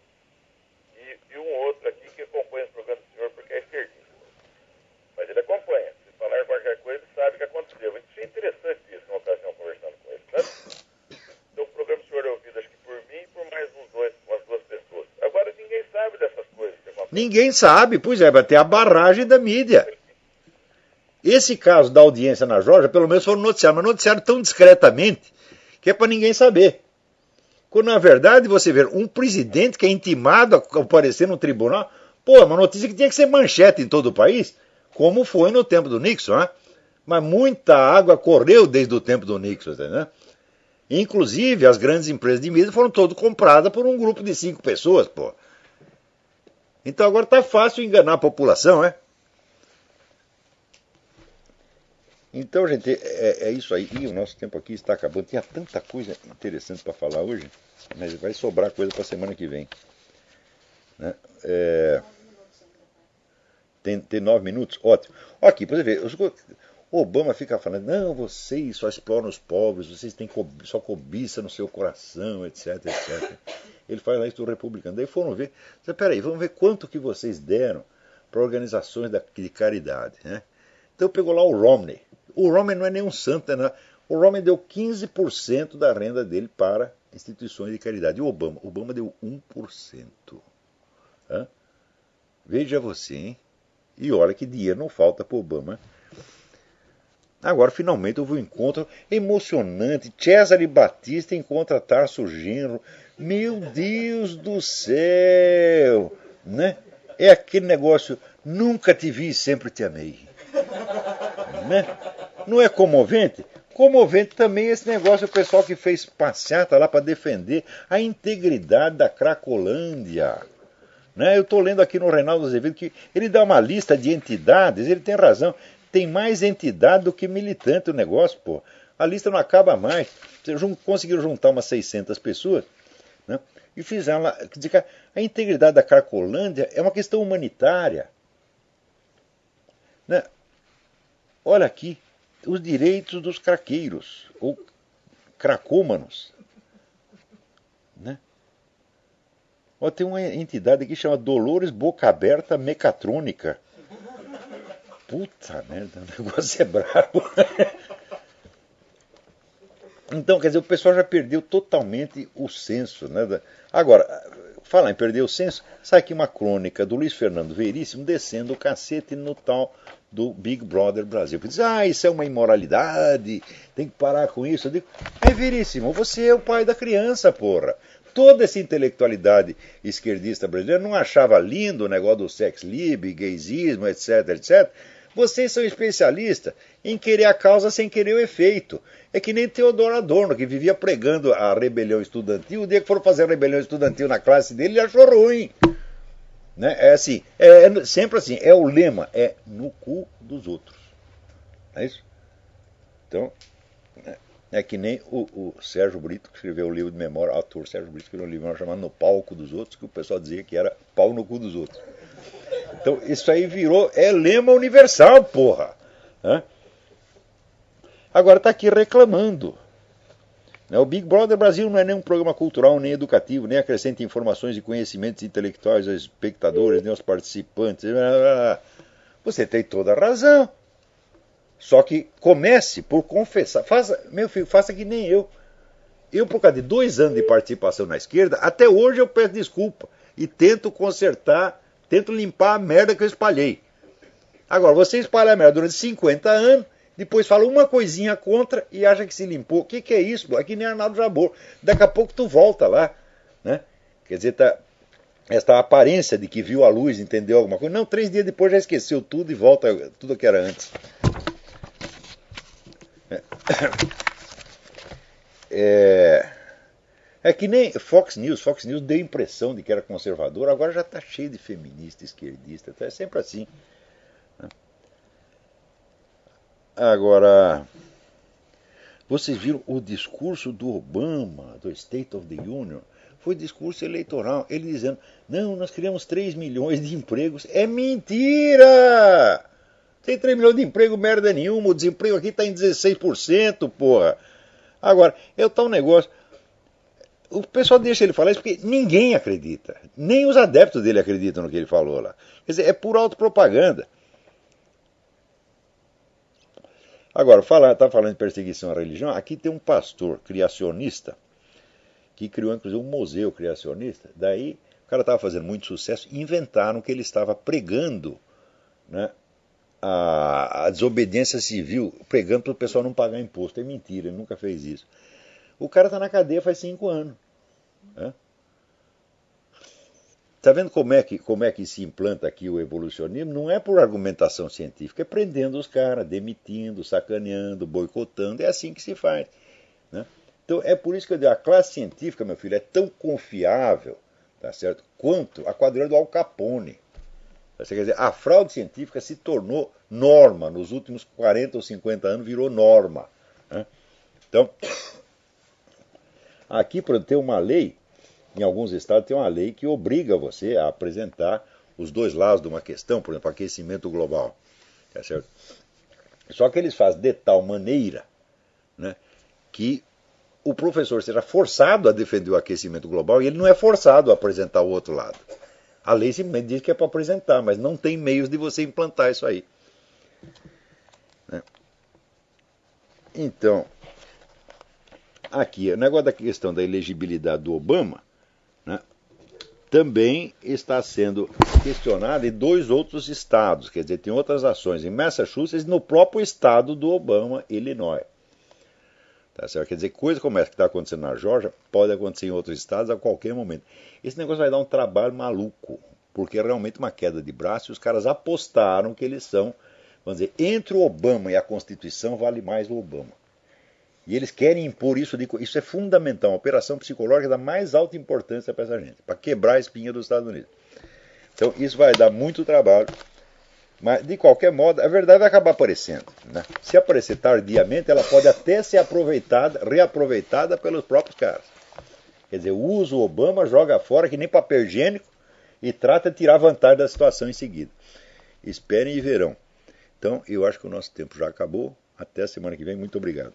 e um outro aqui que acompanha esse programa do senhor porque é esquerdista. Mas ele acompanha, se falar qualquer coisa, ele sabe o que aconteceu. Eu achei interessante isso numa ocasião conversando com ele, sabe? Então o programa do senhor é ouvido acho que por mim e por mais umas duas pessoas. Agora ninguém sabe dessas coisas que acontecem. Ninguém sabe, pois é, vai ter a barragem da mídia. Esse caso da audiência na Geórgia, pelo menos foram noticiados, mas noticiaram tão discretamente que é para ninguém saber. Quando na verdade você vê um presidente que é intimado a comparecer no tribunal, pô, é uma notícia que tinha que ser manchete em todo o país, como foi no tempo do Nixon, né? Mas muita água correu desde o tempo do Nixon, né? Inclusive, as grandes empresas de mídia foram todas compradas por um grupo de 5 pessoas, pô. Então agora tá fácil enganar a população, né? Então, gente, é isso aí. E o nosso tempo aqui está acabando. Tinha tanta coisa interessante para falar hoje, mas vai sobrar coisa para a semana que vem. Né? Tem 9 minutos? Ótimo. Aqui, para você ver, o Obama fica falando, não, vocês só exploram os pobres, vocês têm só cobiça no seu coração, etc, etc. Ele fala isso do republicano. Daí foram ver, peraí, vamos ver quanto que vocês deram para organizações de caridade. Né? Então pegou lá o Romney. O Romney não é nenhum santo, né? O Romney deu 15% da renda dele para instituições de caridade. E o Obama deu 1%. Hã? Veja você, hein? E olha que dinheiro não falta para o Obama. Agora, finalmente, houve um encontro emocionante. Cesare Batista encontra Tarso Genro. Meu Deus do céu! Né? É aquele negócio, nunca te vi e sempre te amei. Né? Não é comovente? Comovente também esse negócio, o pessoal que fez passeata lá para defender a integridade da Cracolândia. Né? Eu estou lendo aqui no Reinaldo Azevedo que ele dá uma lista de entidades, ele tem razão. Tem mais entidade do que militante o negócio, pô. A lista não acaba mais. Conseguiram juntar umas 600 pessoas, né? E fizeram lá. A integridade da Cracolândia é uma questão humanitária. Né? Olha aqui, os direitos dos craqueiros, ou cracômanos. Né? Ó, tem uma entidade aqui que chama Dolores Boca Aberta Mecatrônica. Puta merda, o negócio é brabo. Então, quer dizer, o pessoal já perdeu totalmente o senso. Né? Agora, falar em perder o senso, sai aqui uma crônica do Luiz Fernando Veríssimo descendo o cacete no tal do Big Brother Brasil. Diz, isso é uma imoralidade, tem que parar com isso. Eu digo, Veríssimo, você é o pai da criança, porra. Toda essa intelectualidade esquerdista brasileira não achava lindo o negócio do sex lib, gaysismo, etc, etc. Vocês são especialistas em querer a causa sem querer o efeito. É que nem Teodoro Adorno, que vivia pregando a rebelião estudantil. O dia que foram fazer a rebelião estudantil na classe dele, ele achou ruim. Né? É assim, sempre assim, é o lema, é no cu dos outros. Não é isso? Então, é que nem o Sérgio Brito, que escreveu o livro de memória, o autor Sérgio Brito escreveu um livro chamado No Palco dos Outros, que o pessoal dizia que era pau no cu dos outros. Então, isso aí virou, lema universal, porra. Hã? Agora está aqui reclamando. O Big Brother Brasil não é nem um programa cultural, nem educativo, nem acrescenta informações e conhecimentos intelectuais aos espectadores, nem aos participantes. Você tem toda a razão. Só que comece por confessar. Meu filho, faça que nem eu. Eu, por causa de 2 anos de participação na esquerda, até hoje eu peço desculpa. E tento consertar, tento limpar a merda que eu espalhei. Agora, você espalha a merda durante 50 anos, depois fala uma coisinha contra e acha que se limpou. O que é isso? Aqui nem Arnaldo Jabor. Daqui a pouco tu volta lá. Né? Quer dizer, esta aparência de que viu a luz, entendeu alguma coisa. Não, 3 dias depois já esqueceu tudo e volta tudo que era antes. É que nem Fox News deu a impressão de que era conservador, agora já está cheio de feminista, esquerdista, é sempre assim. Agora, vocês viram o discurso do Obama, do State of the Union, foi discurso eleitoral, ele dizendo, não, nós criamos 3 milhões de empregos. É mentira! Tem 3 milhões de emprego, merda nenhuma, o desemprego aqui está em 16%, porra. Agora, é o tal negócio, o pessoal deixa ele falar isso porque ninguém acredita, nem os adeptos dele acreditam no que ele falou lá. Quer dizer, é pura autopropaganda. Agora, está falando de perseguição à religião, aqui tem um pastor criacionista que criou inclusive um museu criacionista. Daí o cara estava fazendo muito sucesso, inventaram que ele estava pregando, né, a desobediência civil, pregando para o pessoal não pagar imposto. É mentira, ele nunca fez isso. O cara está na cadeia faz 5 anos. Né? Está vendo como é que se implanta aqui o evolucionismo? Não é por argumentação científica, é prendendo os caras, demitindo, sacaneando, boicotando. É assim que se faz. Né? Então é por isso que eu digo, a classe científica, meu filho, é tão confiável, tá certo, quanto a quadrilha do Al Capone. Quer dizer, a fraude científica se tornou norma. Nos últimos 40 ou 50 anos virou norma. Né? Então, aqui, por exemplo, tem uma lei, em alguns estados tem uma lei que obriga você a apresentar os dois lados de uma questão, por exemplo, aquecimento global. Tá certo? Só que eles fazem de tal maneira, né, que o professor seja forçado a defender o aquecimento global e ele não é forçado a apresentar o outro lado. A lei simplesmente diz que é para apresentar, mas não tem meios de você implantar isso aí. Né? Então, aqui, o negócio da questão da elegibilidade do Obama, né, também está sendo questionado em 2 outros estados, quer dizer, tem outras ações, em Massachusetts e no próprio estado do Obama, Illinois. Tá certo? Quer dizer, coisa como essa que está acontecendo na Geórgia pode acontecer em outros estados a qualquer momento. Esse negócio vai dar um trabalho maluco, porque é realmente uma queda de braço e os caras apostaram que eles são, vamos dizer, entre o Obama e a Constituição vale mais o Obama. E eles querem impor isso, isso é fundamental, uma operação psicológica da mais alta importância para essa gente, para quebrar a espinha dos Estados Unidos. Então isso vai dar muito trabalho. Mas, de qualquer modo, a verdade vai acabar aparecendo. Né? Se aparecer tardiamente, ela pode até ser reaproveitada pelos próprios caras. Quer dizer, usa o Obama, joga fora que nem papel higiênico e trata de tirar vantagem da situação em seguida. Esperem e verão. Então, eu acho que o nosso tempo já acabou. Até a semana que vem. Muito obrigado.